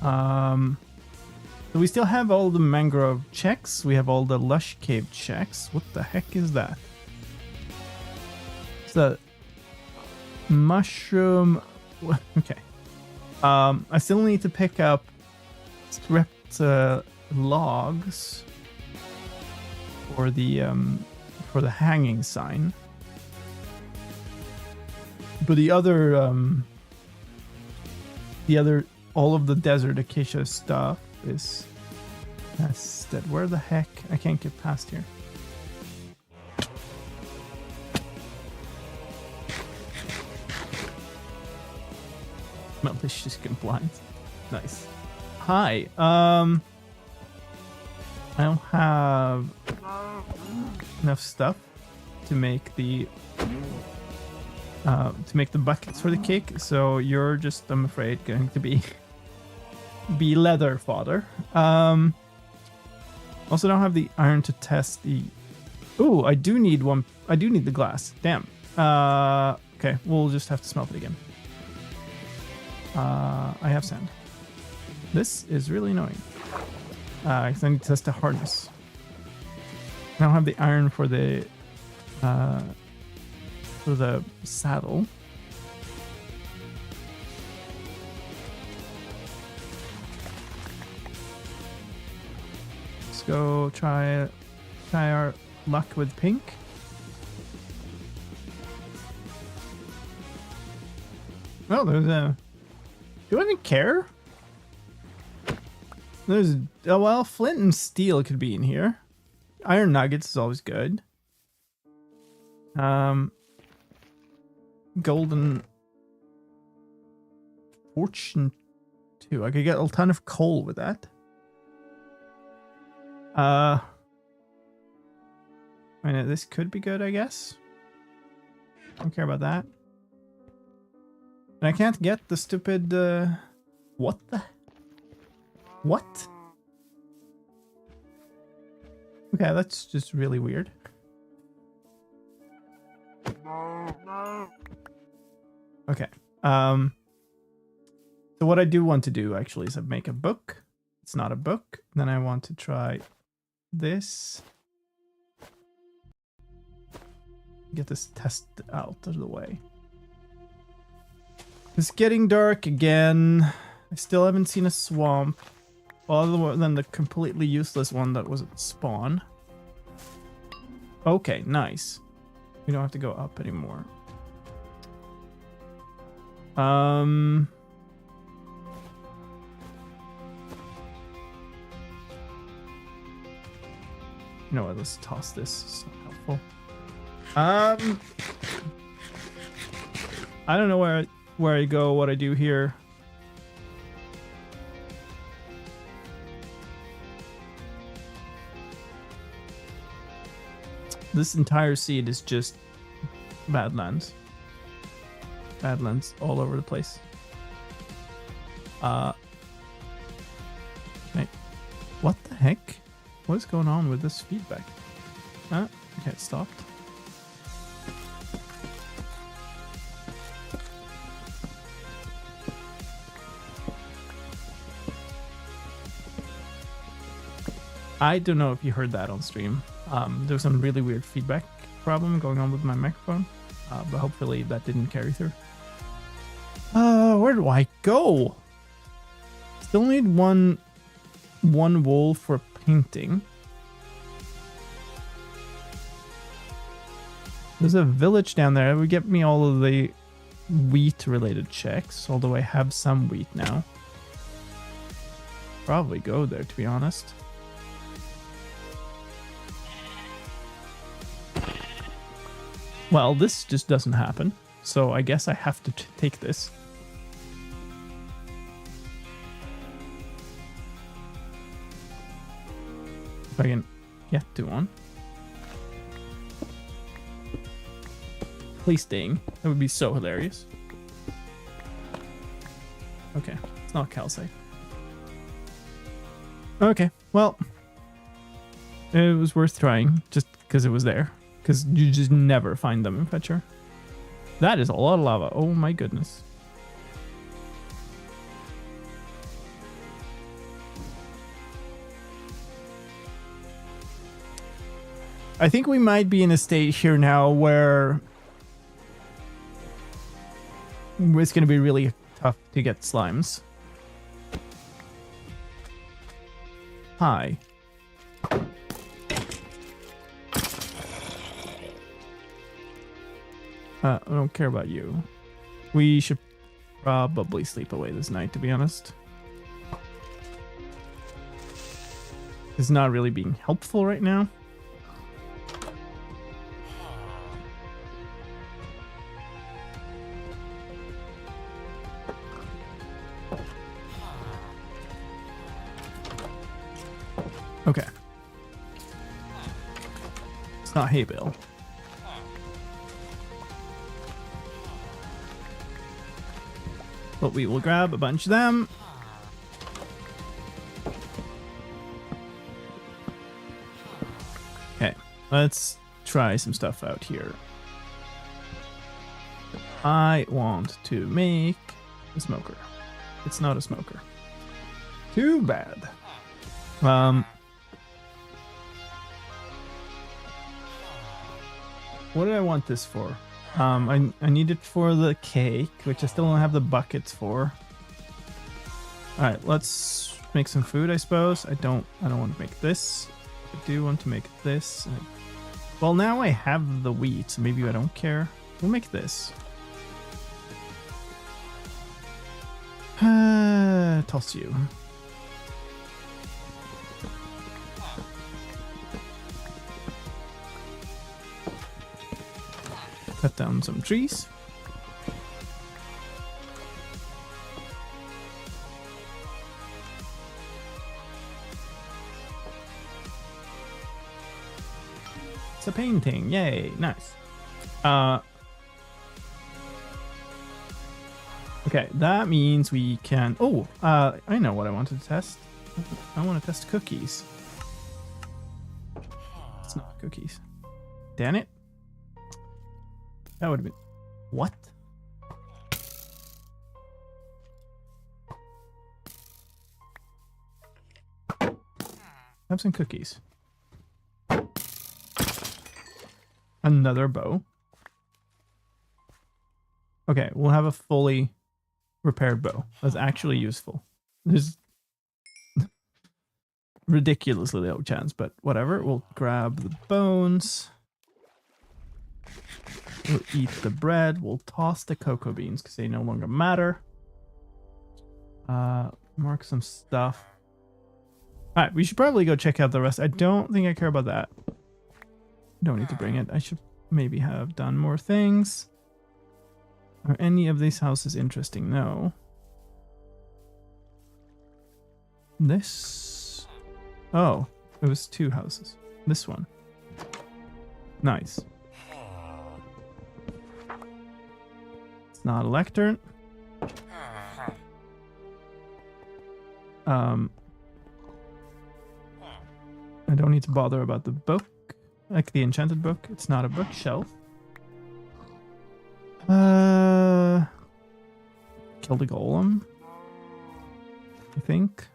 So we still have all the mangrove checks. We have all the lush cave checks. What the heck is that? It's the mushroom. Okay. I still need to pick up stripped logs for the hanging sign. But the other all of the desert acacia stuff is tested. Where the heck? I can't get past here. Malicious compliance. Nice. Hi. I don't have enough stuff to make the buckets for the cake, so you're just, I'm afraid, going to be leather fodder. Also don't have the iron to test the... Ooh, I do need one. I do need the glass. Damn. Okay, we'll just have to smelt it again. I have sand. This is really annoying. Because I need to test the hardness. I don't have the iron for the saddle. Let's go try our luck with pink. Oh, there's a... Do I even care? There's... Oh, well, flint and steel could be in here. Iron nuggets is always good. Golden... Fortune 2. I could get a ton of coal with that. I mean, this could be good, I guess. Don't care about that. And I can't get the stupid, what the? What? Okay, that's just really weird. Okay. So what I do want to do, actually, is make a book. It's not a book. Then I want to try this. Get this test out of the way. It's getting dark again. I still haven't seen a swamp. Other than the completely useless one that was at spawn. Okay, nice. We don't have to go up anymore. You know what, let's toss this. It's not helpful. I don't know where I go, what I do here. This entire seed is just badlands. Badlands all over the place. Okay. What the heck? What is going on with this feedback? Okay, it stopped. I don't know if you heard that on stream. There was some really weird feedback problem going on with my microphone, but hopefully that didn't carry through. Where do I go? Still need one wool for painting. There's a village down there. It would get me all of the wheat-related checks, although I have some wheat now. Probably go there, to be honest. Well, this just doesn't happen, so I guess I have to take this. If I can get to one. Please ding. That would be so hilarious. Okay, it's not calcite. Okay, well, it was worth trying just because it was there. Because you just never find them in Fetcher. That is a lot of lava. Oh my goodness. I think we might be in a stage here now where it's going to be really tough to get slimes. Hi. I don't care about you. We should probably sleep away this night, to be honest. It's not really being helpful right now. Okay. It's not hay bale. But we will grab a bunch of them. Let's try some stuff out here. I want to make a smoker. It's not a smoker. Too bad. What did I want this for? I need it for the cake, which I still don't have the buckets for. All right, let's make some food, I suppose. I don't want to make this. I do want to make this. Well, now I have the wheat, so maybe I don't care. We'll make this. Toss you. Cut down some trees. It's a painting. Yay, nice. Okay, that means we can... Oh, I know what I wanted to test. I want to test cookies. It's not cookies. Damn it. That would have been... What? Have some cookies. Another bow. Okay, we'll have a fully repaired bow. That's actually useful. There's ridiculously low chance, but whatever. We'll grab the bones. We'll eat the bread. We'll toss the cocoa beans because they no longer matter. Mark some stuff. Alright, we should probably go check out the rest. I don't think I care about that. Don't need to bring it. I should maybe have done more things. Are any of these houses interesting? No. This... Oh, it was 2 houses. This one. Nice. It's not a lectern. I don't need to bother about the book. Like the enchanted book. It's not a bookshelf. Kill the golem, I think.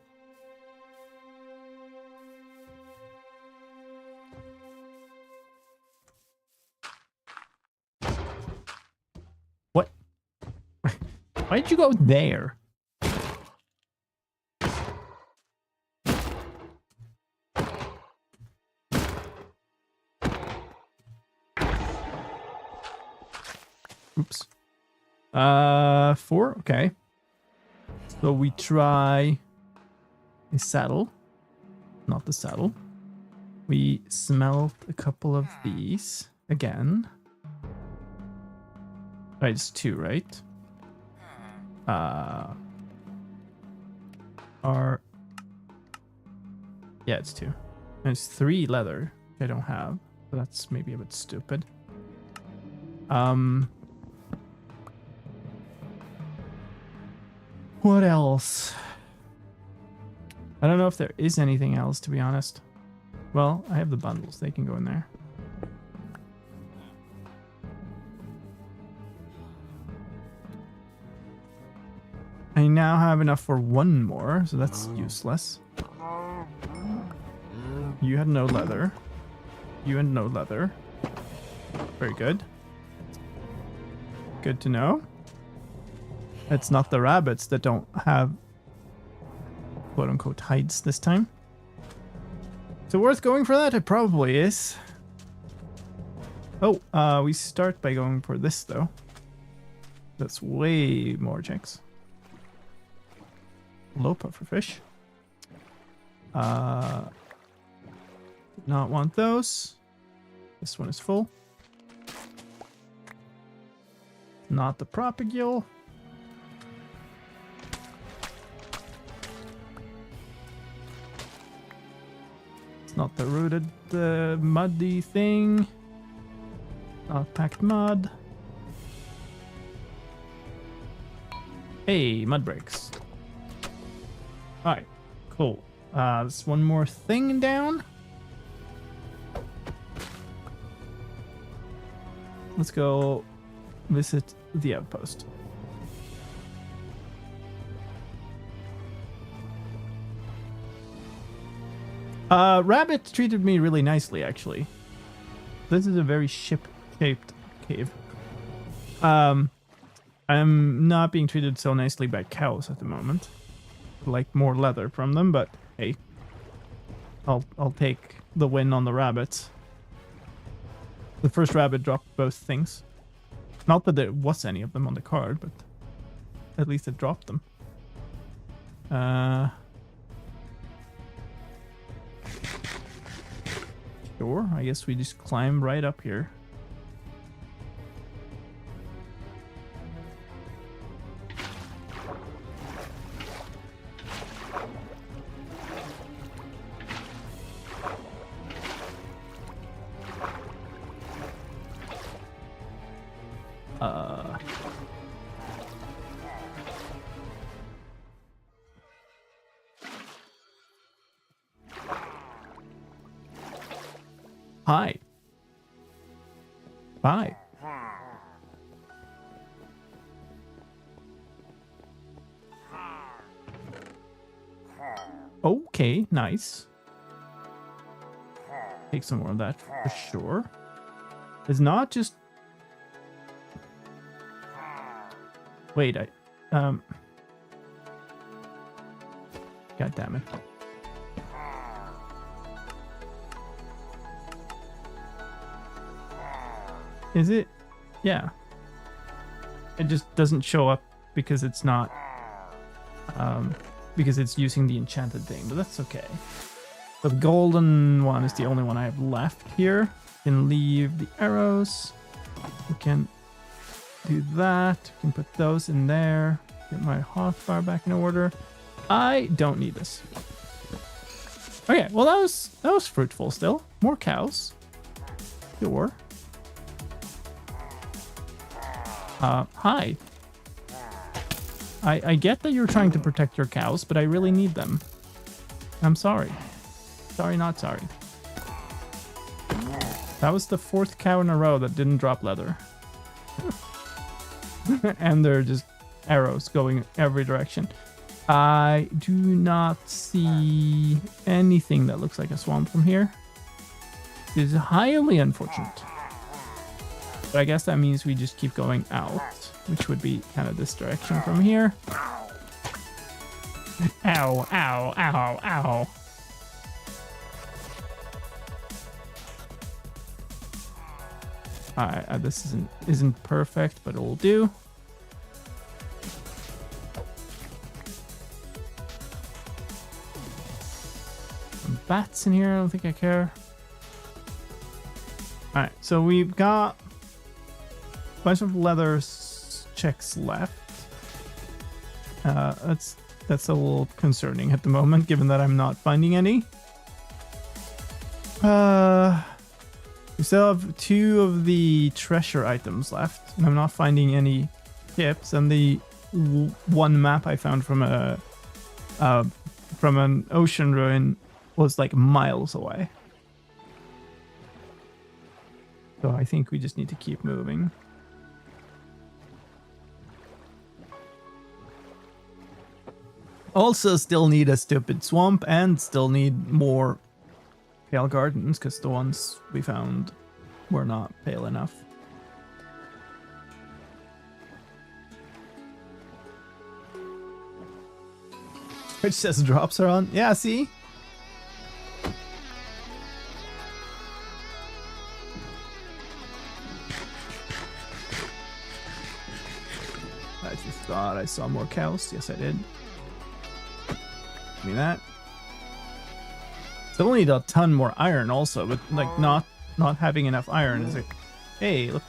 What? Why did you go there? Oops. 4? Okay. So we try a saddle. Not the saddle. We smelt a couple of these again. Right, it's 2, right? Yeah, it's 2. There's 3 leather I don't have. So that's maybe a bit stupid. What else? I don't know if there is anything else, to be honest. Well, I have the bundles. They can go in there. I now have enough for 1 more, so that's useless. You had no leather. You had no leather. Very good. Good to know. It's not the rabbits that don't have quote-unquote hides this time. So worth going for that? It probably is. Oh, we start by going for this, though. That's way more checks. Low puffer fish. Not want those. This one is full. Not the propagule. Not the rooted muddy thing. Not packed mud. Hey, mud breaks. Alright, cool. There's one more thing down. let's go visit the outpost. Rabbit treated me really nicely, actually. This is a very ship-shaped cave. I'm not being treated so nicely by cows at the moment. I'd like more leather from them, but hey, I'll take the win on the rabbits. The first rabbit dropped both things. Not that there was any of them on the card, but at least it dropped them. Sure, I guess we just climb right up here. Hi. Bye. Okay, nice. Take some more of that for sure. It's not just... Wait, God damn it. Is it? Yeah. It just doesn't show up because it's not... because it's using the enchanted thing, but that's okay. The golden one is the only one I have left here. We can leave the arrows. We can do that. We can put those in there. Get my hotbar back in order. I don't need this. Okay, well that was fruitful still. More cows. Sure. Hi. I get that you're trying to protect your cows, but I really need them. I'm sorry. Sorry, not sorry. That was the 4th cow in a row that didn't drop leather. And they're just arrows going every direction. I do not see anything that looks like a swamp from here. It is highly unfortunate. But I guess that means we just keep going out, which would be kind of this direction from here. Ow, ow, ow, ow. Alright, this isn't perfect, but it'll do. Some bats in here, I don't think I care. Alright, so we've got a bunch of leather checks left. That's a little concerning at the moment, given that I'm not finding any. We still have 2 of the treasure items left, and I'm not finding any tips. And the one map I found from an ocean ruin was like miles away. So I think we just need to keep moving. Also still need a stupid swamp and still need more pale gardens because the ones we found were not pale enough. Which says drops are on. Yeah, see? I just thought I saw more cows. Yes, I did. Give me that. Still need a ton more iron also, but like not having enough iron is like, hey, look,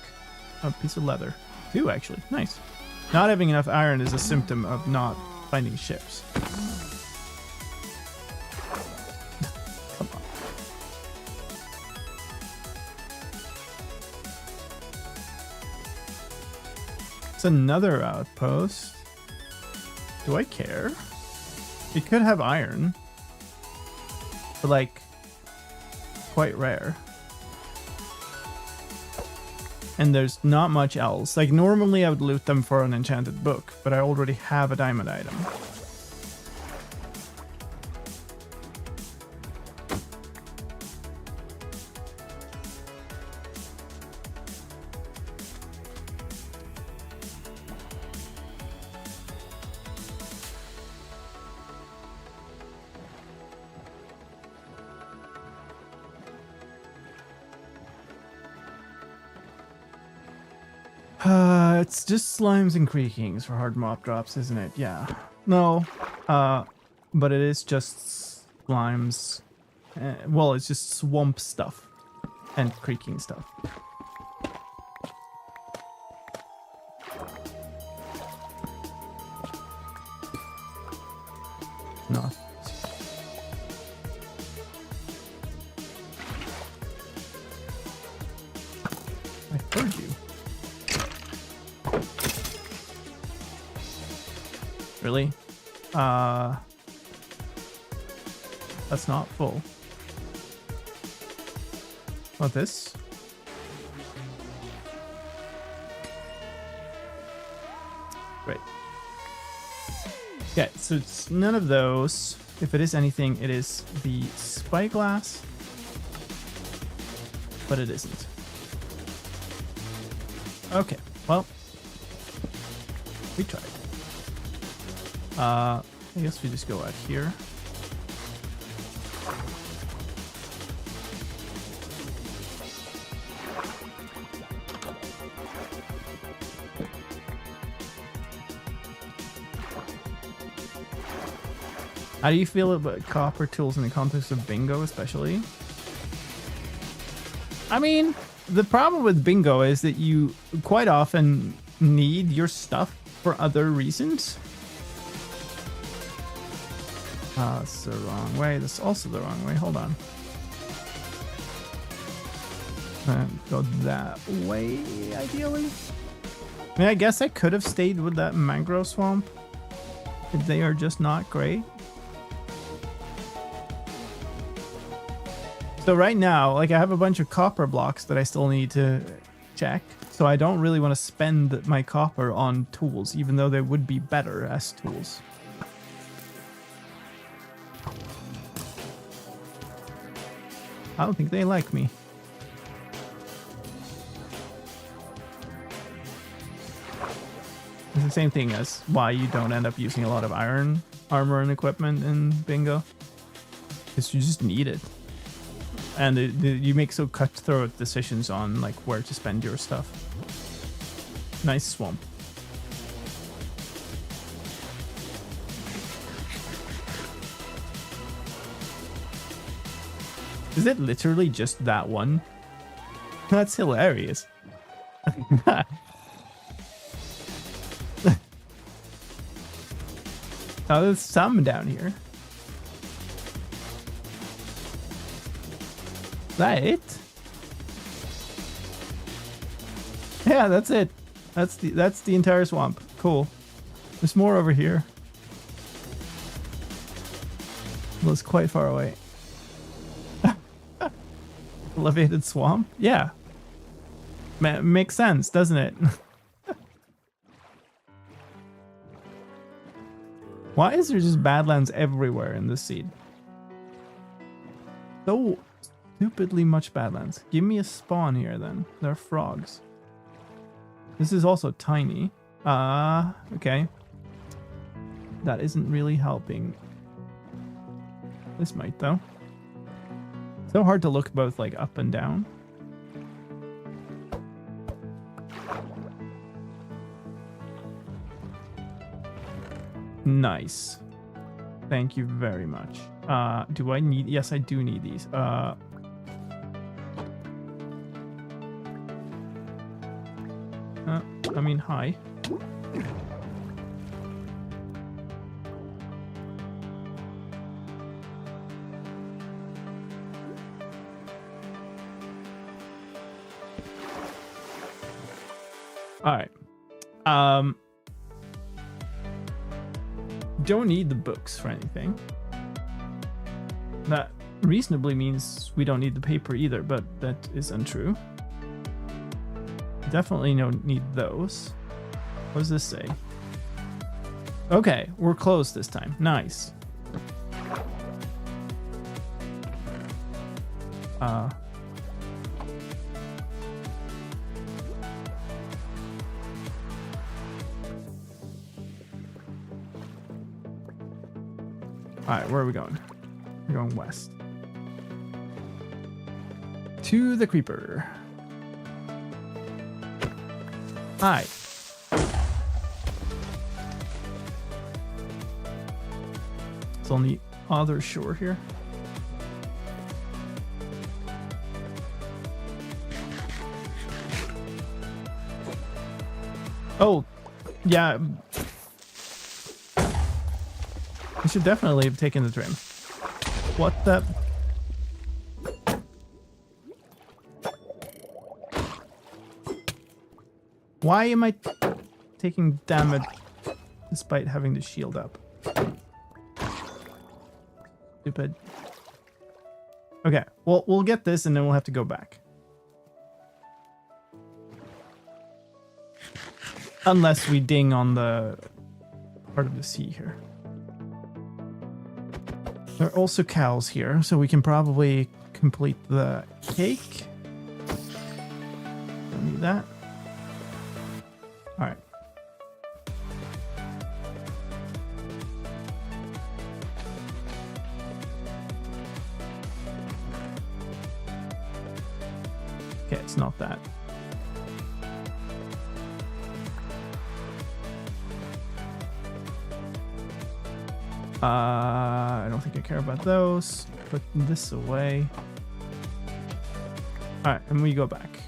a piece of leather. 2 actually, nice. Not having enough iron is a symptom of not finding ships. Come on. It's another outpost. Do I care? It could have iron. But like, quite rare. And there's not much else. Like normally I would loot them for an enchanted book, but I already have a diamond item. It's just slimes and creakings for hard mob drops, isn't it? Yeah. No. But it is just slimes. Well, it's just swamp stuff and creaking stuff. No. I heard you. Really? That's not full. What, this? Great. Okay, so it's none of those. If it is anything, it is the spyglass. But it isn't. Okay, well. We tried. I guess we just go out here. How do you feel about copper tools in the context of bingo, especially? I mean, the problem with bingo is that you quite often need your stuff for other reasons. That's the wrong way. That's also the wrong way. Hold on. Go that way, ideally. I mean, I guess I could have stayed with that mangrove swamp. But they are just not great. So right now, like I have a bunch of copper blocks that I still need to check. So I don't really want to spend my copper on tools, even though they would be better as tools. I don't think they like me. It's the same thing as why you don't end up using a lot of iron armor and equipment in bingo. Because you just need it. And you make so cutthroat decisions on like where to spend your stuff. Nice swamp. Is it literally just that one? That's hilarious. Oh, there's some down here. Is that it? Yeah, that's it. That's the entire swamp. Cool. There's more over here. Well, it's quite far away. Elevated swamp? Yeah. Makes sense, doesn't it? Why is there just badlands everywhere in this seed? So stupidly much badlands. Give me a spawn here then. There are frogs. This is also tiny. Okay. That isn't really helping. This might though. So hard to look both like up and down. Nice. Thank you very much. Do I need... Yes, I do need these. I mean, hi. All right. Don't need the books for anything. That reasonably means we don't need the paper either, but that is untrue. Definitely don't need those. What does this say? Okay, we're close this time. Nice. Alright, where are we going? We're going west. To the creeper. Hi. It's on the other shore here. Oh, yeah. I should definitely have taken the trim. What the? Why am I taking damage despite having the shield up? Stupid. Okay, well, we'll get this and then we'll have to go back. Unless we ding on the part of the sea here. There are also cows here, so we can probably complete the cake. Don't need that. Alright. Okay, it's not that. I don't think I care about those. Put this away. Alright, and we go back.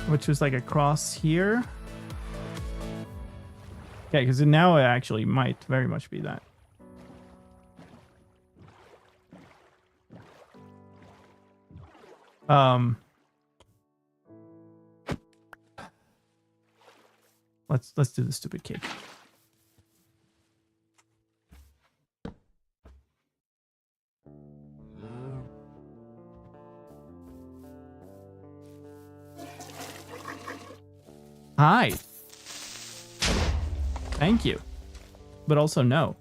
Which was like a cross here. Okay, because now it actually might very much be that. Let's do the stupid cake. Hi. Thank you. But also no.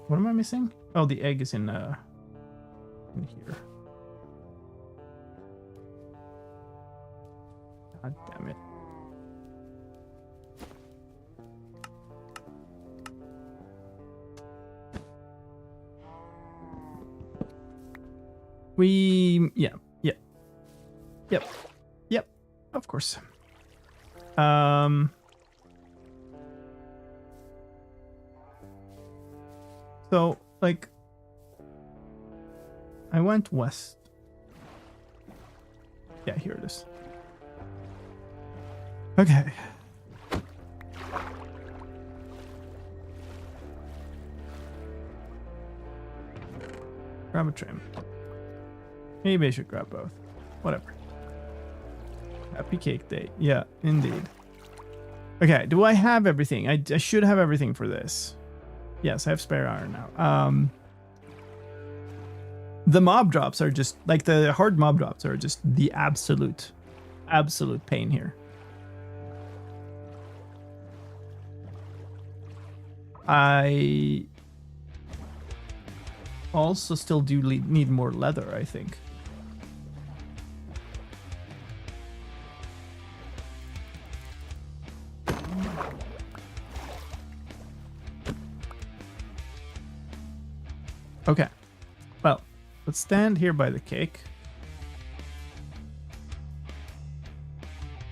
What am I missing? Oh, the egg is in here. God damn it. Yep, of course. So, like, I went west. Yeah, here it is. Okay. Grab a trim. Maybe I should grab both. Whatever. Happy cake day. Yeah, indeed. Okay, do I have everything? I should have everything for this. Yes, I have spare iron now. The mob drops are just, like, the hard mob drops are just the absolute pain here. I also still do need more leather, I think. Okay, well, let's stand here by the cake.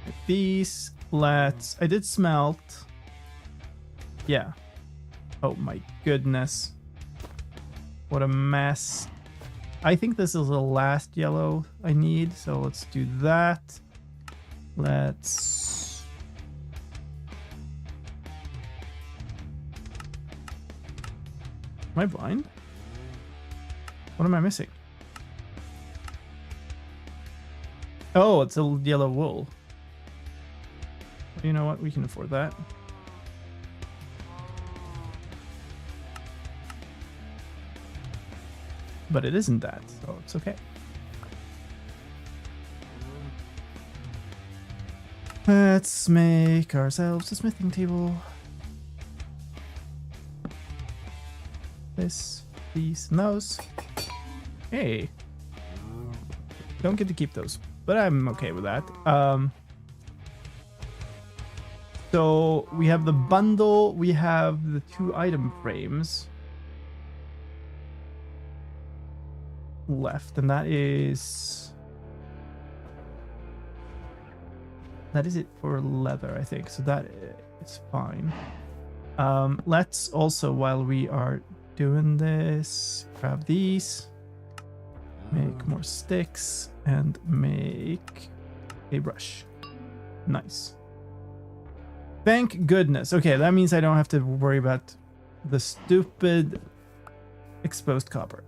With these, I did smelt. Yeah. Oh my goodness. What a mess. I think this is the last yellow I need, so let's do that. Let's... Am I blind? What am I missing? Oh, it's a yellow wool. You know what? We can afford that. but it isn't that, so it's okay. Let's make ourselves a smithing table. This, these, and those. Hey. Don't get to keep those, but I'm okay with that. So we have the bundle, we have the 2 item frames left, and that is it for leather, I think. So that is fine. Let's also, while we are doing this, grab these, make more sticks, and make a brush. Nice. Thank goodness. Okay, that means I don't have to worry about the stupid exposed copper.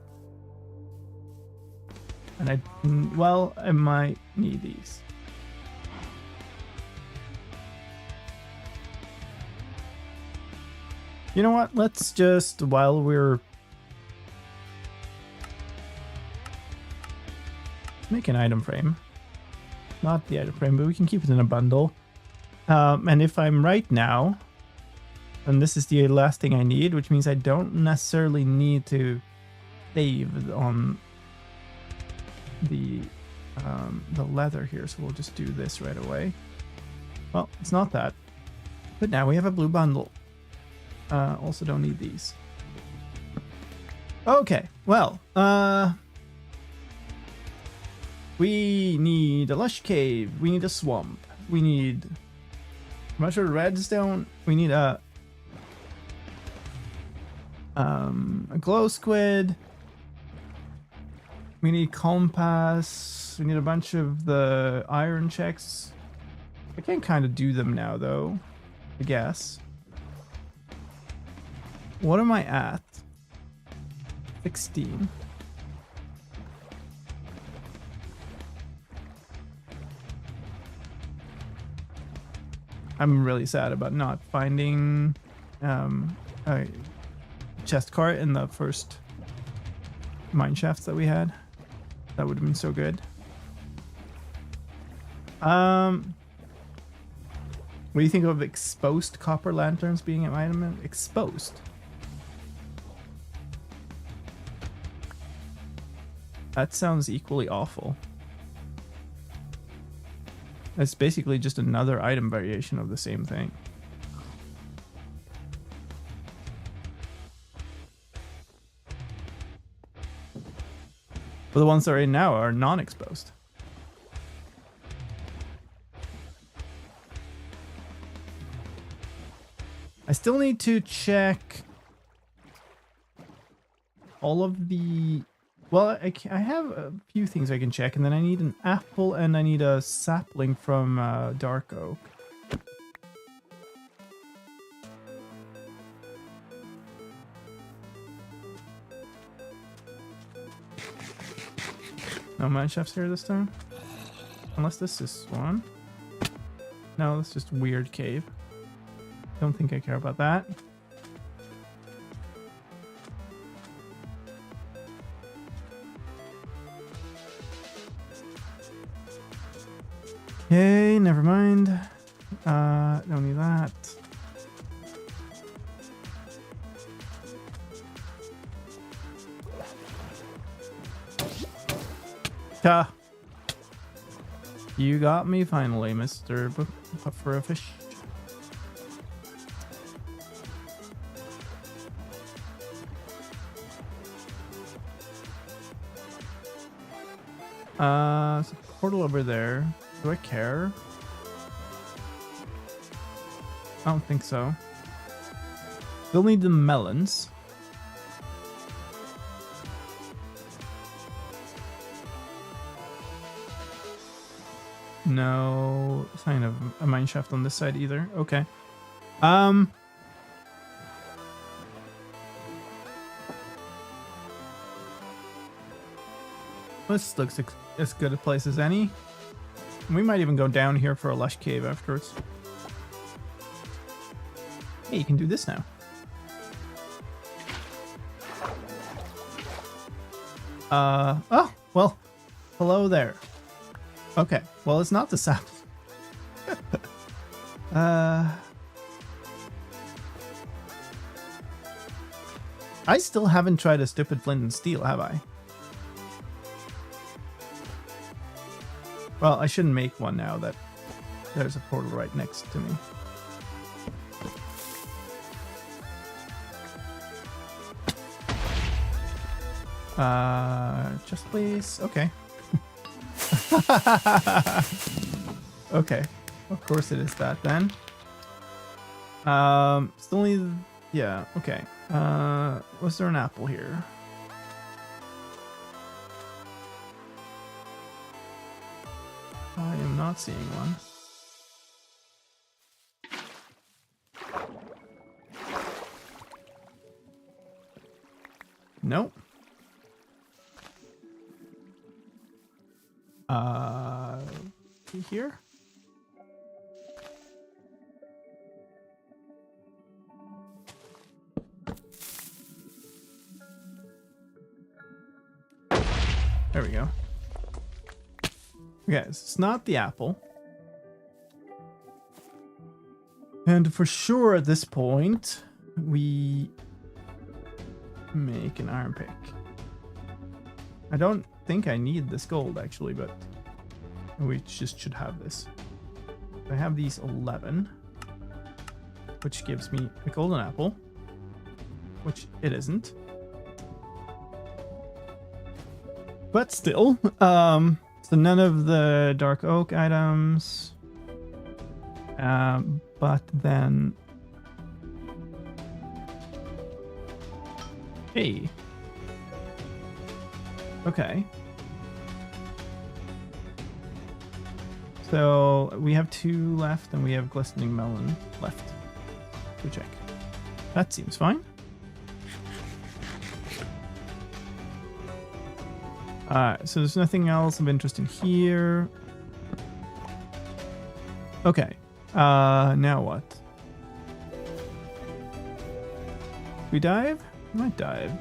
And I might need these. You know what? Let's just, while we're... make an item frame. Not the item frame, but we can keep it in a bundle. And if I'm right now, and this is the last thing I need, which means I don't necessarily need to save on the leather here, so we'll just do this right away. Well, it's not that, but now we have a blue bundle. Also don't need these. Okay, well, we need a lush cave, we need a swamp, we need much of redstone, we need a glow squid, we need compass, we need a bunch of the iron checks. I can kind of do them now though, I guess. What am I at? 16. I'm really sad about not finding a chest cart in the first mine shafts that we had. That would have been so good. What do you think of exposed copper lanterns being an item? Exposed? That sounds equally awful. It's basically just another item variation of the same thing. But the ones that are in now are non-exposed. I still need to check all of the... Well, I have a few things I can check, and then I need an apple and I need a sapling from dark oak. No mine shafts here this time? Unless this is one. No, that's just weird cave. Don't think I care about that. Okay, never mind. Don't need that. Ta! You got me finally, Mr. Puffer a Fish. So portal over there. Do I care? I don't think so. Still need the melons. No sign of a mine shaft on this side either. Okay. This looks as good a place as any. We might even go down here for a lush cave afterwards. Hey, you can do this now. Oh, well, hello there. Okay, well, it's not the sap. I still haven't tried a stupid flint and steel, have I? Well, I shouldn't make one now that there's a portal right next to me. Just please. Okay. Okay. Of course it is that then. Still need... Yeah, okay. Was there an apple here? I am not seeing one. Nope. Here? There we go. Okay, so it's not the apple. And for sure at this point, we make an iron pick. I don't think I need this gold actually, but we just should have this. I have these 11, which gives me a golden apple, which it isn't. But still, so none of the dark oak items. But then, hey, okay. So we have 2 left, and we have glistening melon left to check. That seems fine. So there's nothing else of interest in here. Okay. Now what? We dive? We might dive.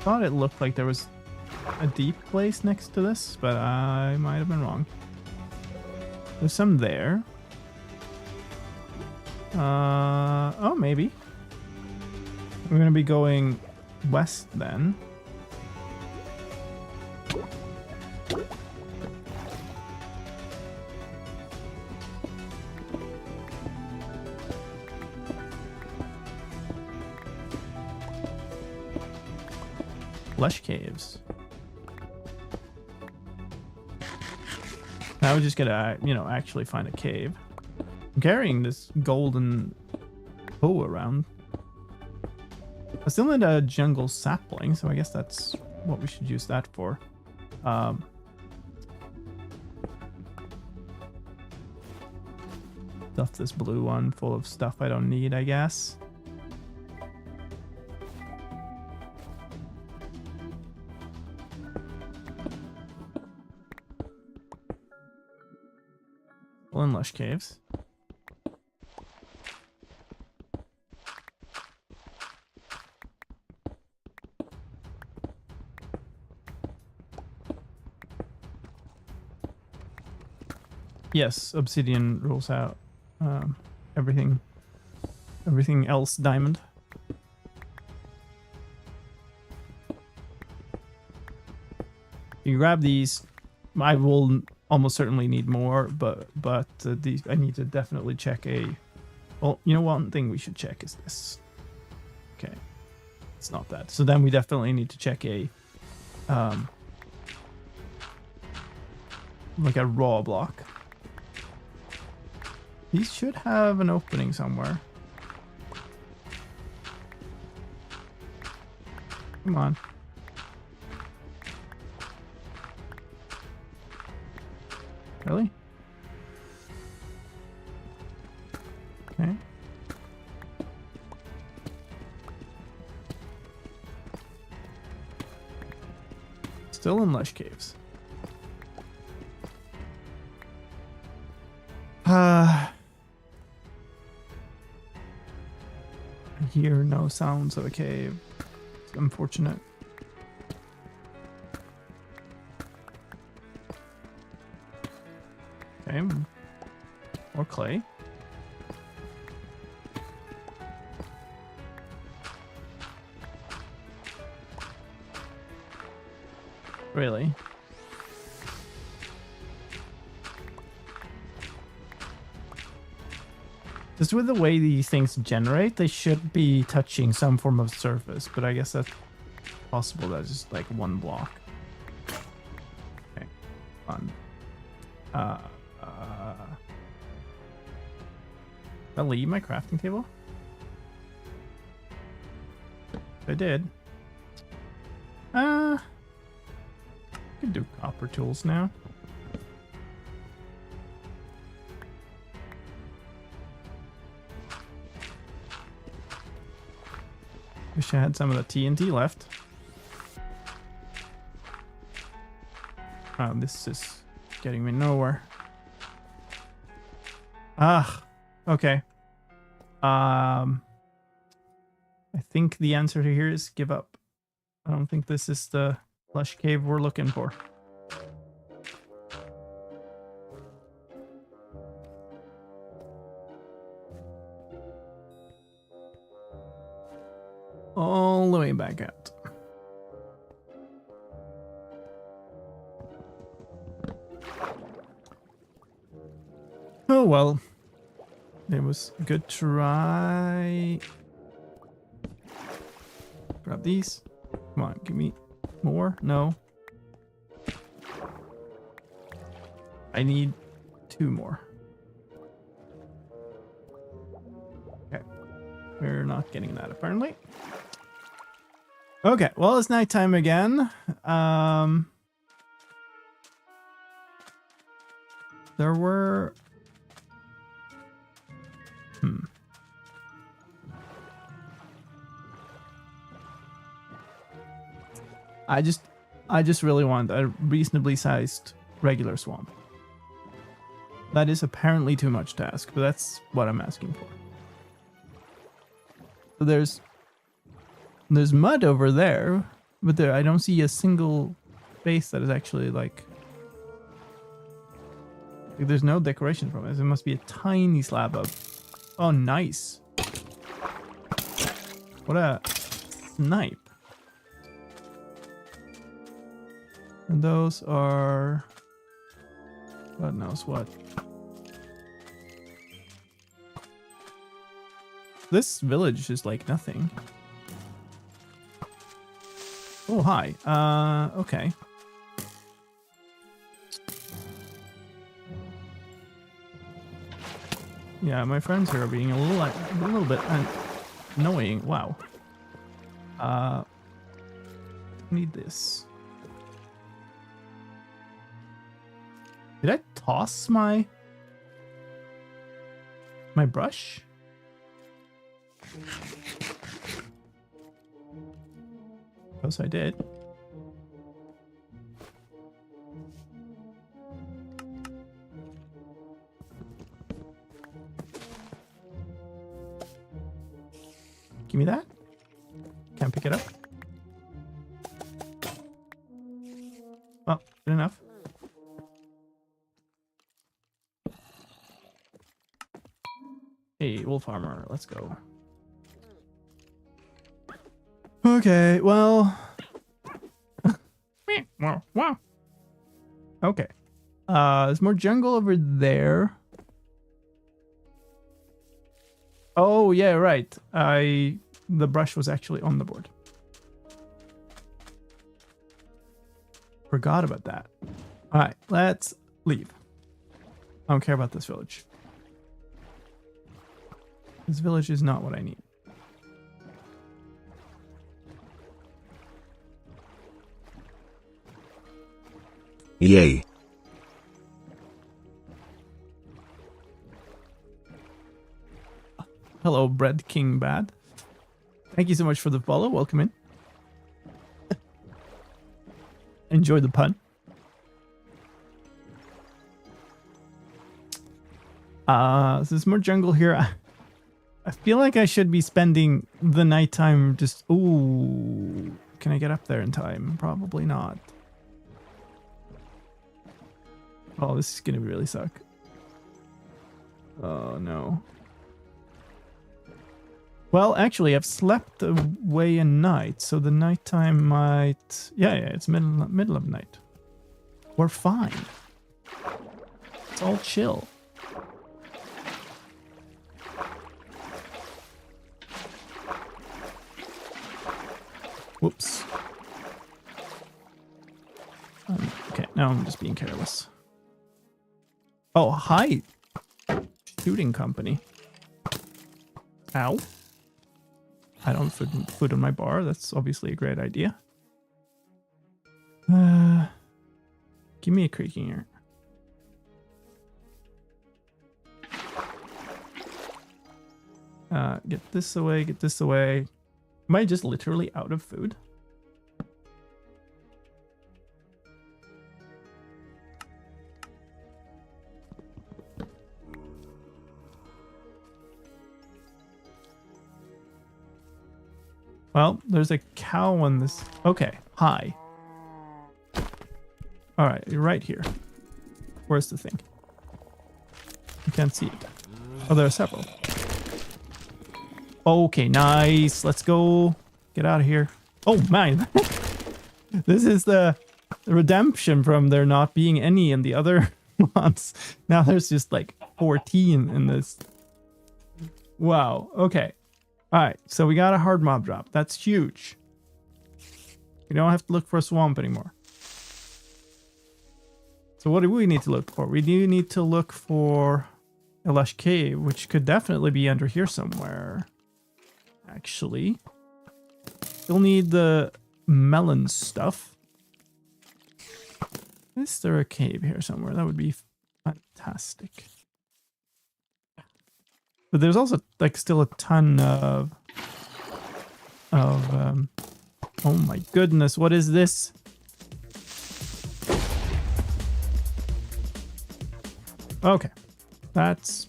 Thought it looked like there was a deep place next to this, but I might have been wrong. There's some there. Oh, maybe. We're gonna be going west then. Lush caves. Now we just gotta, actually find a cave. I'm carrying this golden bow around. I still need a jungle sapling, so I guess that's what we should use that for. Stuff this blue one full of stuff I don't need, I guess. In lush caves. Yes, obsidian rules out everything else diamond. You grab these. I will almost certainly need more, but these I need to definitely check a. Well, one thing we should check is this. Okay, it's not that. So then we definitely need to check a like a raw block. These should have an opening somewhere. Come on. Really? Okay. Still in lush caves. I hear no sounds of a cave. unfortunate. Okay, more clay. Really? Just with the way these things generate, they should be touching some form of surface, but I guess that's possible. That's just like one block. Okay, fun. Did I leave my crafting table? I did. I can do copper tools now. Wish I had some of the TNT left. Oh, this is getting me nowhere. Ah, okay. I think the answer here is give up. I don't think this is the lush cave we're looking for. All the way back out. Oh well. It was a good try. Grab these. Come on, give me more. No. I need 2 more. Okay. We're not getting that apparently. Okay, well, it's nighttime again. There were... I just really want a reasonably sized regular swamp. That is apparently too much to ask, but that's what I'm asking for. So there's mud over there, but I don't see a single space that is actually like there's no decoration from it. There must be a tiny slab of... Oh, nice. What a snipe. And those are... God knows what. This village is like nothing. Oh, hi. Okay. Yeah, my friends here are being a little bit annoying. Wow. Need this. Did I toss my brush? Yes, I did. Give me that. Can't pick it up. Oh, good enough. Hey, wolf armor, let's go. Okay, well. Wow. Okay. There's more jungle over there. Oh, yeah, right. The brush was actually on the board. Forgot about that. All right, let's leave. I don't care about this village. This village is not what I need. Yay. Hello, Bread King Bad. Thank you so much for the follow. Welcome in. Enjoy the pun. So there's more jungle here. I feel like I should be spending the nighttime just... Ooh. can I get up there in time? Probably not. Oh, this is gonna really suck. Oh no. Well, actually, I've slept away in night, so the nighttime might... Yeah, it's middle of night. We're fine. It's all chill. Whoops. Okay, now I'm just being careless. Oh, hi. Shooting company. Ow. I don't have food on my bar. That's obviously a great idea. Give me a creaking here. Get this away, get this away. Am I just literally out of food? Well, there's a cow on this. Okay, hi. All right, you're right here. Where's the thing? You can't see it. Oh, there are several. Okay, nice. Let's go. Get out of here. Oh, man. This is the redemption from there not being any in the other ones. Now there's just like 14 in this. Wow. Okay. All right. So we got a hard mob drop. That's huge. We don't have to look for a swamp anymore. So what do we need to look for? We do need to look for a lush cave, which could definitely be under here somewhere. Actually, you'll need the melon stuff. Is there a cave here somewhere? That would be fantastic. But there's also like still a ton of oh my goodness, what is this? Okay, that's...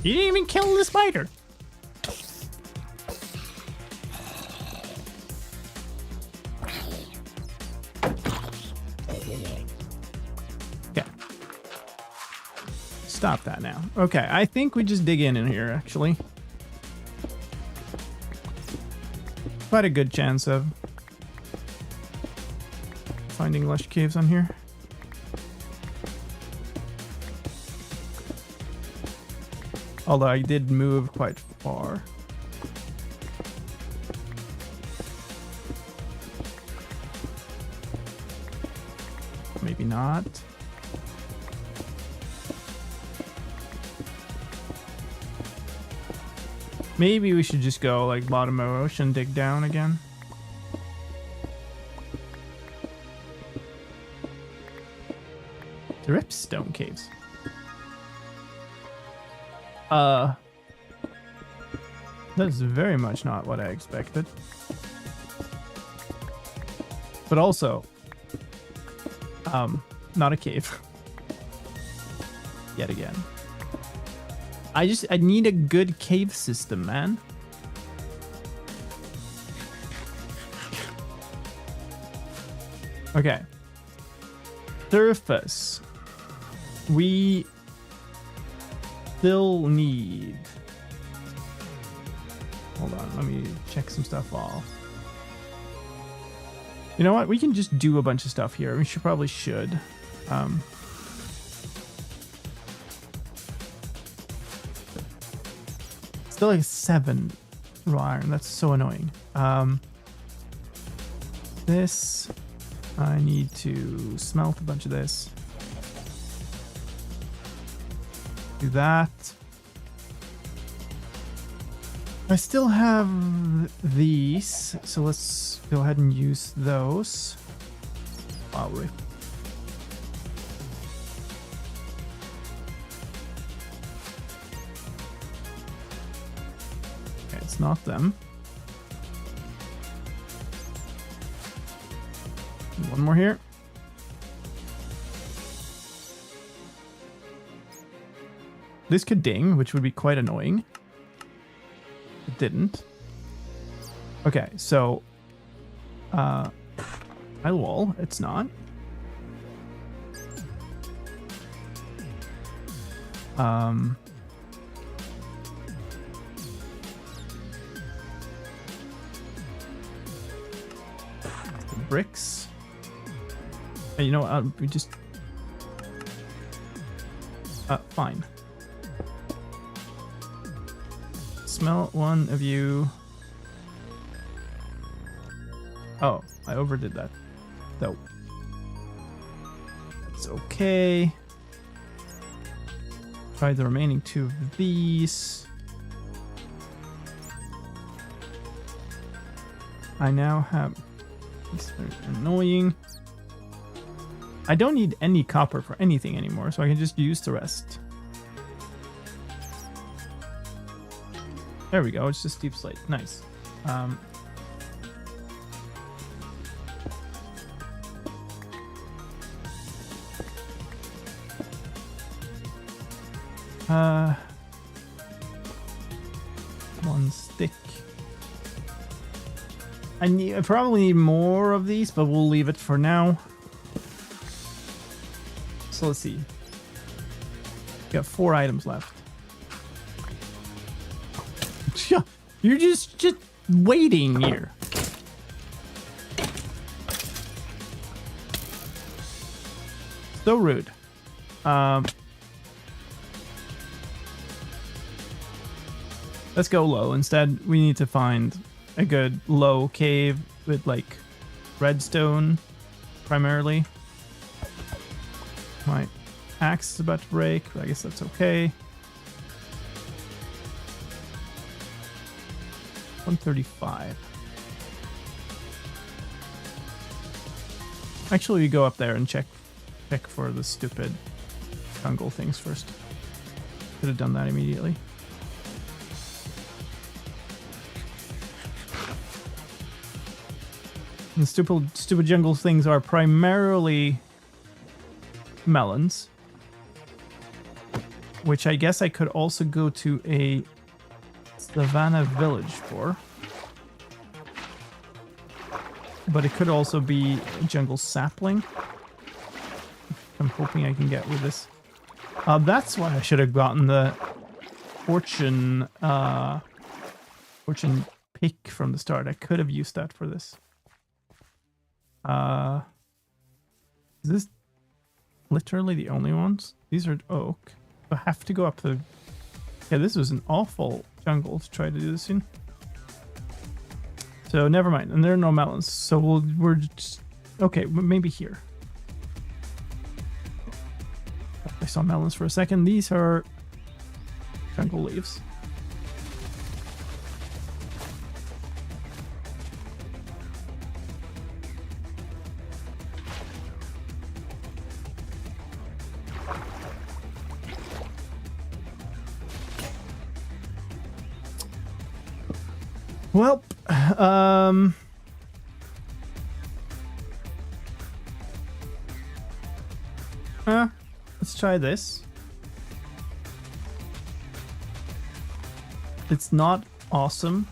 You didn't even kill the spider. Okay. Stop that now. Okay, I think we just dig in here, actually. Quite a good chance of finding lush caves on here. Although I did move quite far. Maybe not. Maybe we should just go like bottom of ocean, dig down again. Dripstone caves. That's very much not what I expected. But also, not a cave. Yet again. I need a good cave system, man. Okay. Surface. We still need... Hold on, let me check some stuff off. You know what? We can just do a bunch of stuff here. We probably should. Still like 7 raw iron. That's so annoying. This... I need to smelt a bunch of this. Do that. I still have these, so let's go ahead and use those. Wow, okay, it's not them. One more here. This could ding, which would be quite annoying. It didn't. Okay, so tile wall, it's not. The bricks. Hey, you know what? We just fine. Smell one of you. Oh, I overdid that. Though. It's okay. Try the remaining 2 of these. I now have... These are annoying. I don't need any copper for anything anymore, so I can just use the rest. There we go, it's just deep slate. Nice. One stick. I probably need more of these, but we'll leave it for now. So let's see. Got 4 items left. You're just waiting here. So rude. Let's go low. Instead, we need to find a good low cave with like redstone primarily. My axe is about to break, but I guess that's okay. 135. Actually, we go up there and check for the stupid jungle things first. Could have done that immediately. The stupid jungle things are primarily melons, which I guess I could also go to a savannah village for, but it could also be a jungle sapling. I'm hoping I can get with this. That's why I should have gotten the fortune pick from the start. I could have used that for this. Is this literally the only ones? These are oak. I have to go up the... Yeah, this was an awful jungle to try to do this in. So never mind. And there are no melons. So we're just... Okay, maybe here. I saw melons for a second. These are jungle leaves. Well, let's try this. It's not awesome.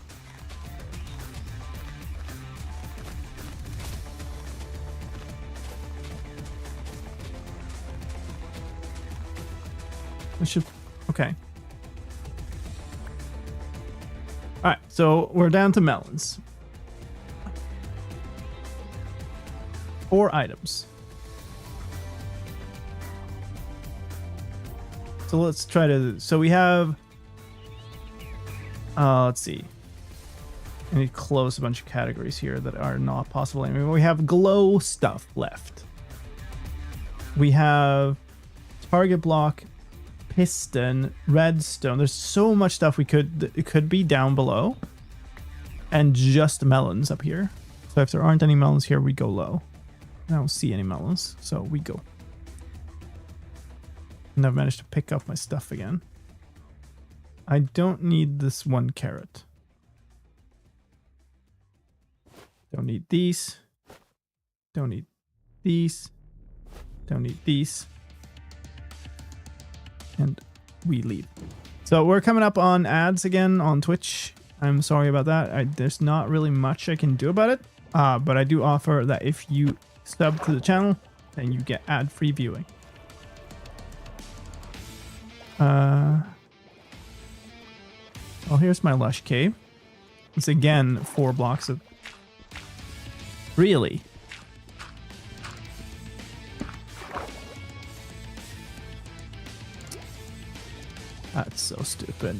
We should, okay. Alright, so we're down to melons. 4 items. So let's try to... So we have... let's see. I need to close a bunch of categories here that are not possible anymore. We have glow stuff left. We have target block, piston, redstone. There's so much stuff it could be down below. And just melons up here. So if there aren't any melons here, we go low. I don't see any melons, so we go. And I've managed to pick up my stuff again. I don't need this 1 carrot. Don't need these. Don't need these. Don't need these. And we leave. So we're coming up on ads again on Twitch. I'm sorry about that. There's not really much I can do about it. But I do offer that if you sub to the channel, then you get ad-free viewing. Oh, here's my lush cave. It's again 4 blocks of... Really? That's so stupid.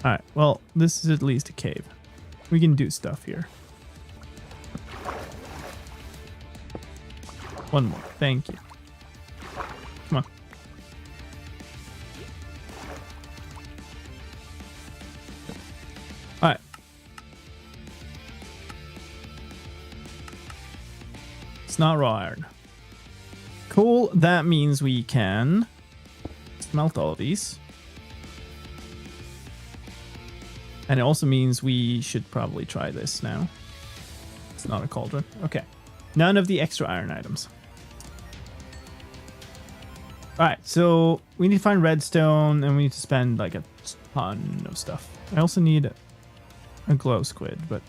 Alright, well, this is at least a cave. We can do stuff here. One more. Thank you. Come on. Alright. It's not raw iron. Cool. That means we can smelt all of these. And it also means we should probably try this now. It's not a cauldron. Okay. None of the extra iron items. Alright, so we need to find redstone and we need to spend like a ton of stuff. I also need a glow squid, but...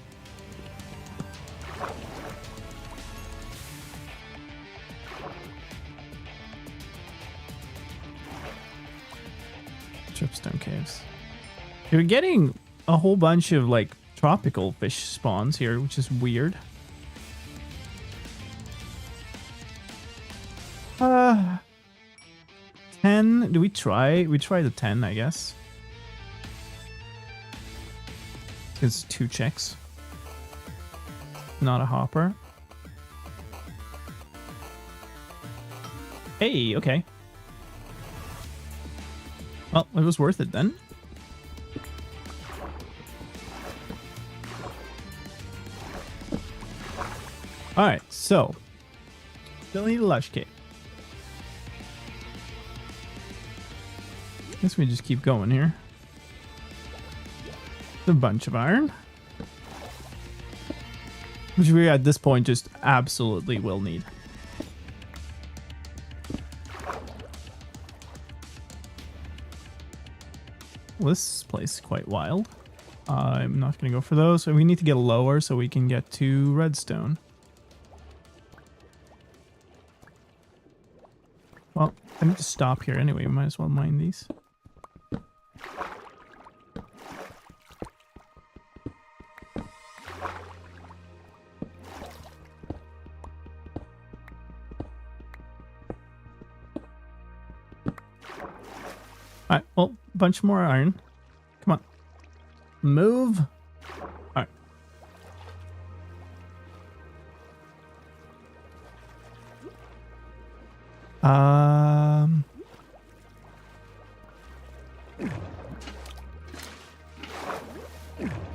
Tripstone caves. You're getting a whole bunch of like tropical fish spawns here, which is weird. 10. Do we try? We try the 10, I guess. It's 2 checks. Not a hopper. Hey, okay. Well, it was worth it then. Alright, so still need a lush cave. Guess we just keep going here. A bunch of iron. Which we at this point just absolutely will need. Well, this place is quite wild. I'm not going to go for those. So we need to get lower so we can get to redstone. Well, I need to stop here anyway. We might as well mine these. Alright, well, a bunch more iron. Come on. Move. Alright.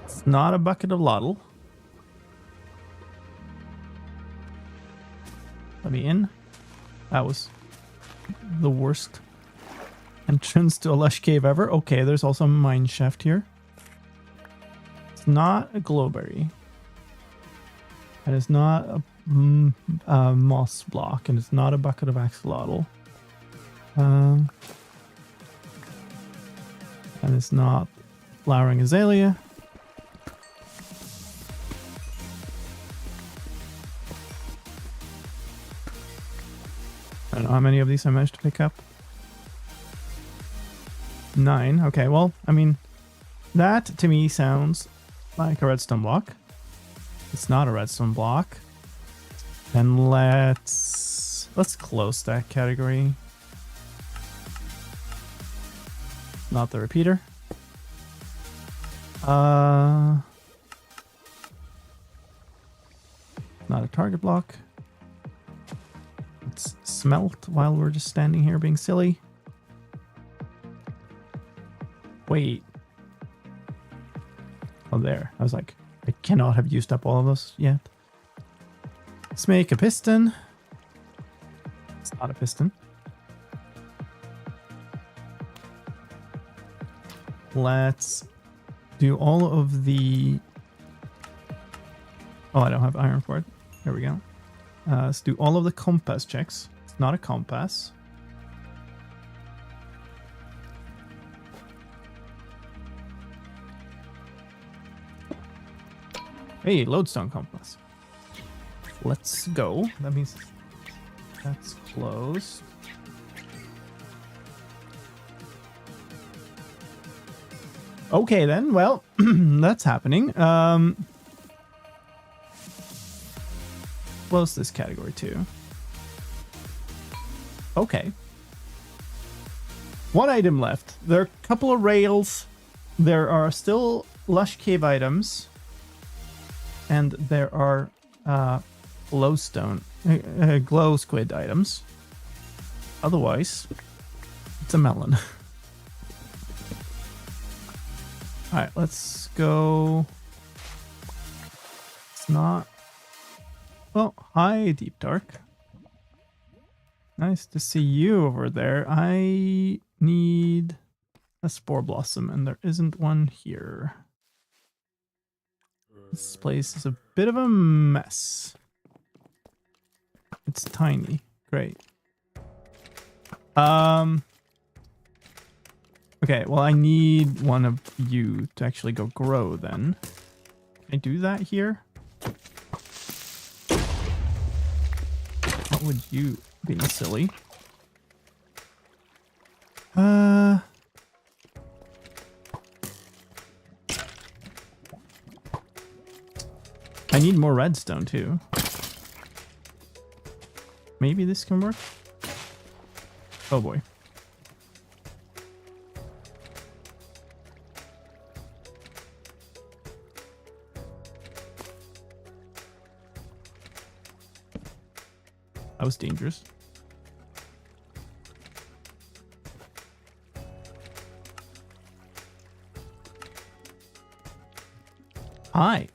It's not a bucket of Lottle. Let me in. That was the worst entrance to a lush cave ever. Okay, there's also a mine shaft here. It's not a glowberry. And it's not a moss block. And it's not a bucket of axolotl. And it's not flowering azalea. I don't know how many of these I managed to pick up. 9. Okay, well, I mean, that to me sounds like a redstone block. It's not a redstone block. Then let's close that category. Not the repeater. Not a target block. Let's smelt while we're just standing here being silly. Wait. Oh, there. I was like, I cannot have used up all of those yet. Let's make a piston. It's not a piston. Let's do all of the... Oh, I don't have iron for it. There we go. Let's do all of the compass checks. It's not a compass. Hey, lodestone compass. Let's go. That means that's close. Okay then, well, that's happening. Close this category too. Okay. One item left. There are a couple of rails. There are still lush cave items. And there are glowstone, glow squid items. Otherwise, it's a melon. Alright, let's go. It's not. Well, hi, Deep Dark. Nice to see you over there. I need a spore blossom, and there isn't one here. This place is a bit of a mess. It's tiny. Great. Okay, well, I need one of you to actually go grow then. Can I do that here? What would you be silly? I need more redstone too. Maybe this can work? Oh boy. That was dangerous. Hi.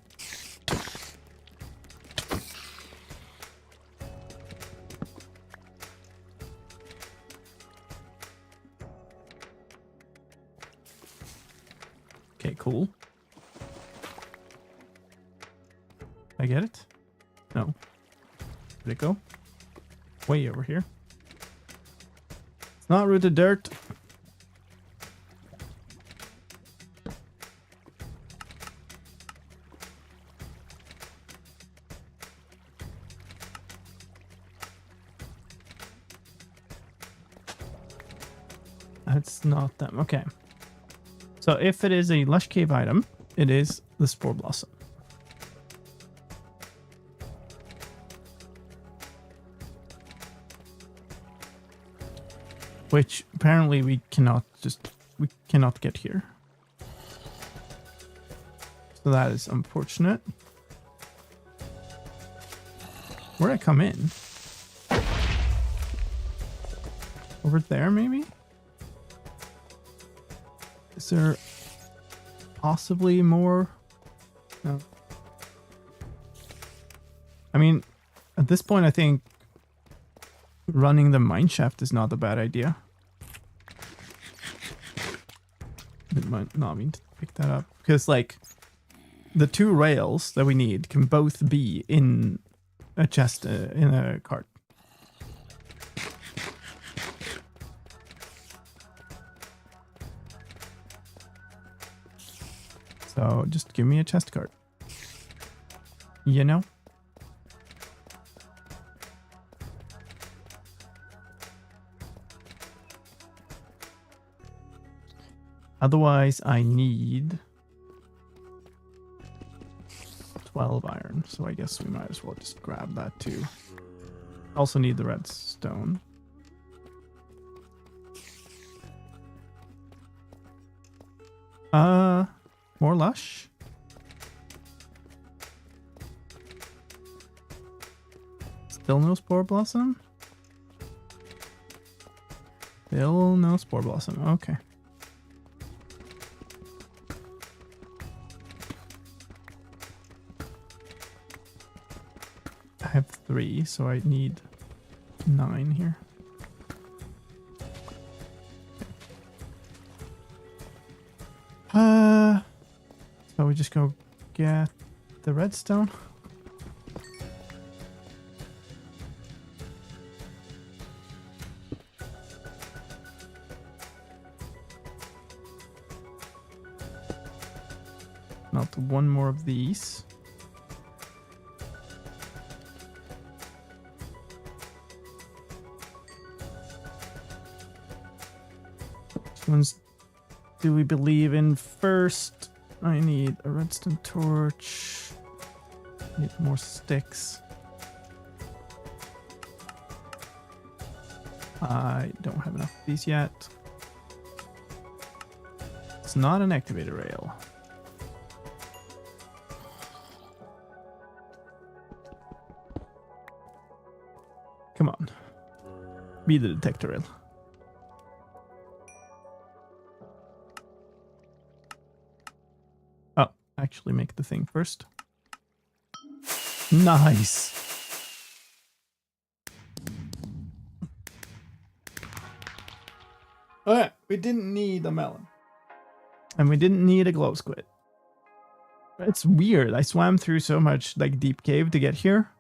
Okay, cool. I get it? No. Did it go? Way over here. It's not rooted dirt. That's not them. Okay. So if it is a lush cave item, it is the spore blossom. Which apparently we cannot get here. So that is unfortunate. Where'd I come in? Over there, maybe? Is there possibly more? No. I mean, at this point, I think running the mine shaft is not a bad idea. It might not mean to pick that up because, like, the two rails that we need can both be in a chest in a cart. So just give me a chest cart. You know? Otherwise, I need 12 iron, so I guess we might as well just grab that too. Also need the redstone. More lush? Still no spore blossom? Still no spore blossom. Okay. I have 3, so I need 9 here. So we just go get the redstone. Not one more of these. ones do we believe in first? I need a redstone torch. I need more sticks. I don't have enough of these yet. It's not an activated rail. Come on. Be the detector rail. Oh, actually make the thing first. Nice. Alright, we didn't need a melon. And we didn't need a glow squid. It's weird. I swam through so much like deep cave to get here.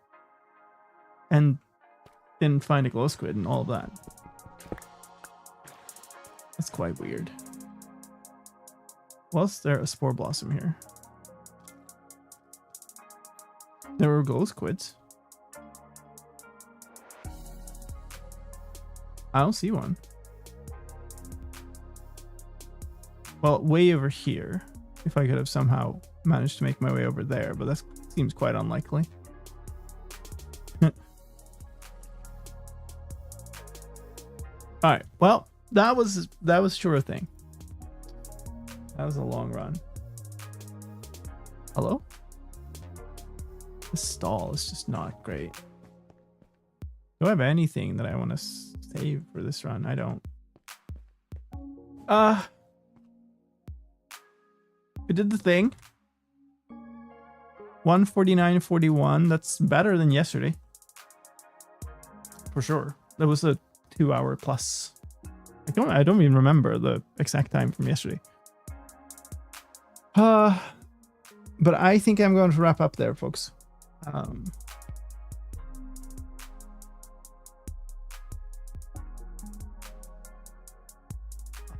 And didn't find a glow squid and all of that. That's quite weird. Was there a spore blossom here? There were glow squids. I don't see one. Well, way over here. If I could have somehow managed to make my way over there, but that seems quite unlikely. All right. Well, that was sure a thing. That was a long run. Hello? This stall is just not great. Do I have anything that I want to save for this run? I don't. We did the thing. 149.41. That's better than yesterday. For sure. That was a 2 hour plus. I don't even remember the exact time from yesterday. But I think I'm going to wrap up there, folks.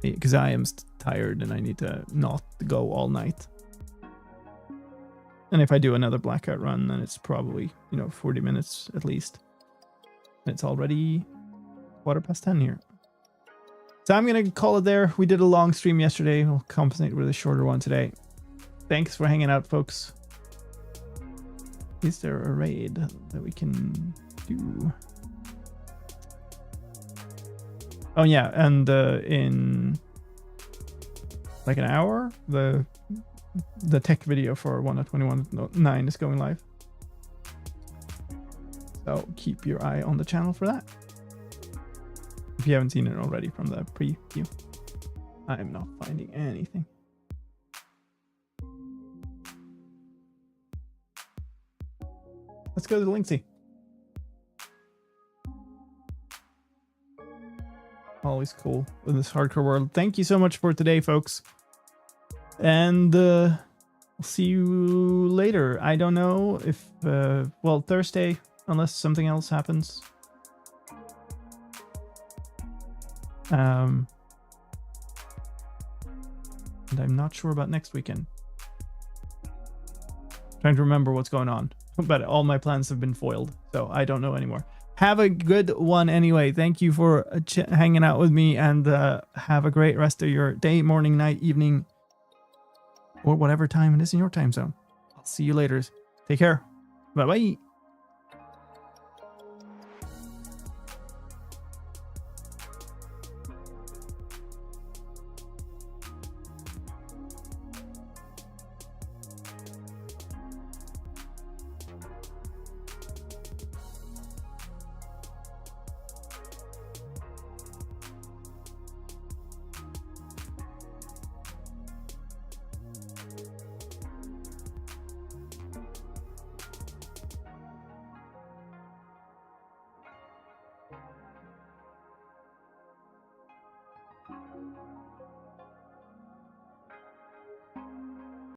Because I am tired and I need to not go all night. And if I do another blackout run, then it's probably, 40 minutes at least. It's already 10:15 here. So I'm going to call it there. We did a long stream yesterday. We'll compensate with a shorter one today. Thanks for hanging out, folks. Is there a raid that we can do? Oh yeah, and in like an hour, the tech video for 1.21.9 is going live. So keep your eye on the channel for that. If you haven't seen it already from the preview. I am not finding anything. Let's go to the Linksy. Always cool in this hardcore world. Thank you so much for today, folks. And I'll see you later. I don't know if, well, Thursday, unless something else happens. And I'm not sure about next weekend. Trying to remember what's going on. But all my plans have been foiled, so I don't know anymore. Have a good one anyway. Thank you for hanging out with me, and have a great rest of your day, morning, night, evening, or whatever time it is in your time zone. I'll see you later. Take care. Bye-bye.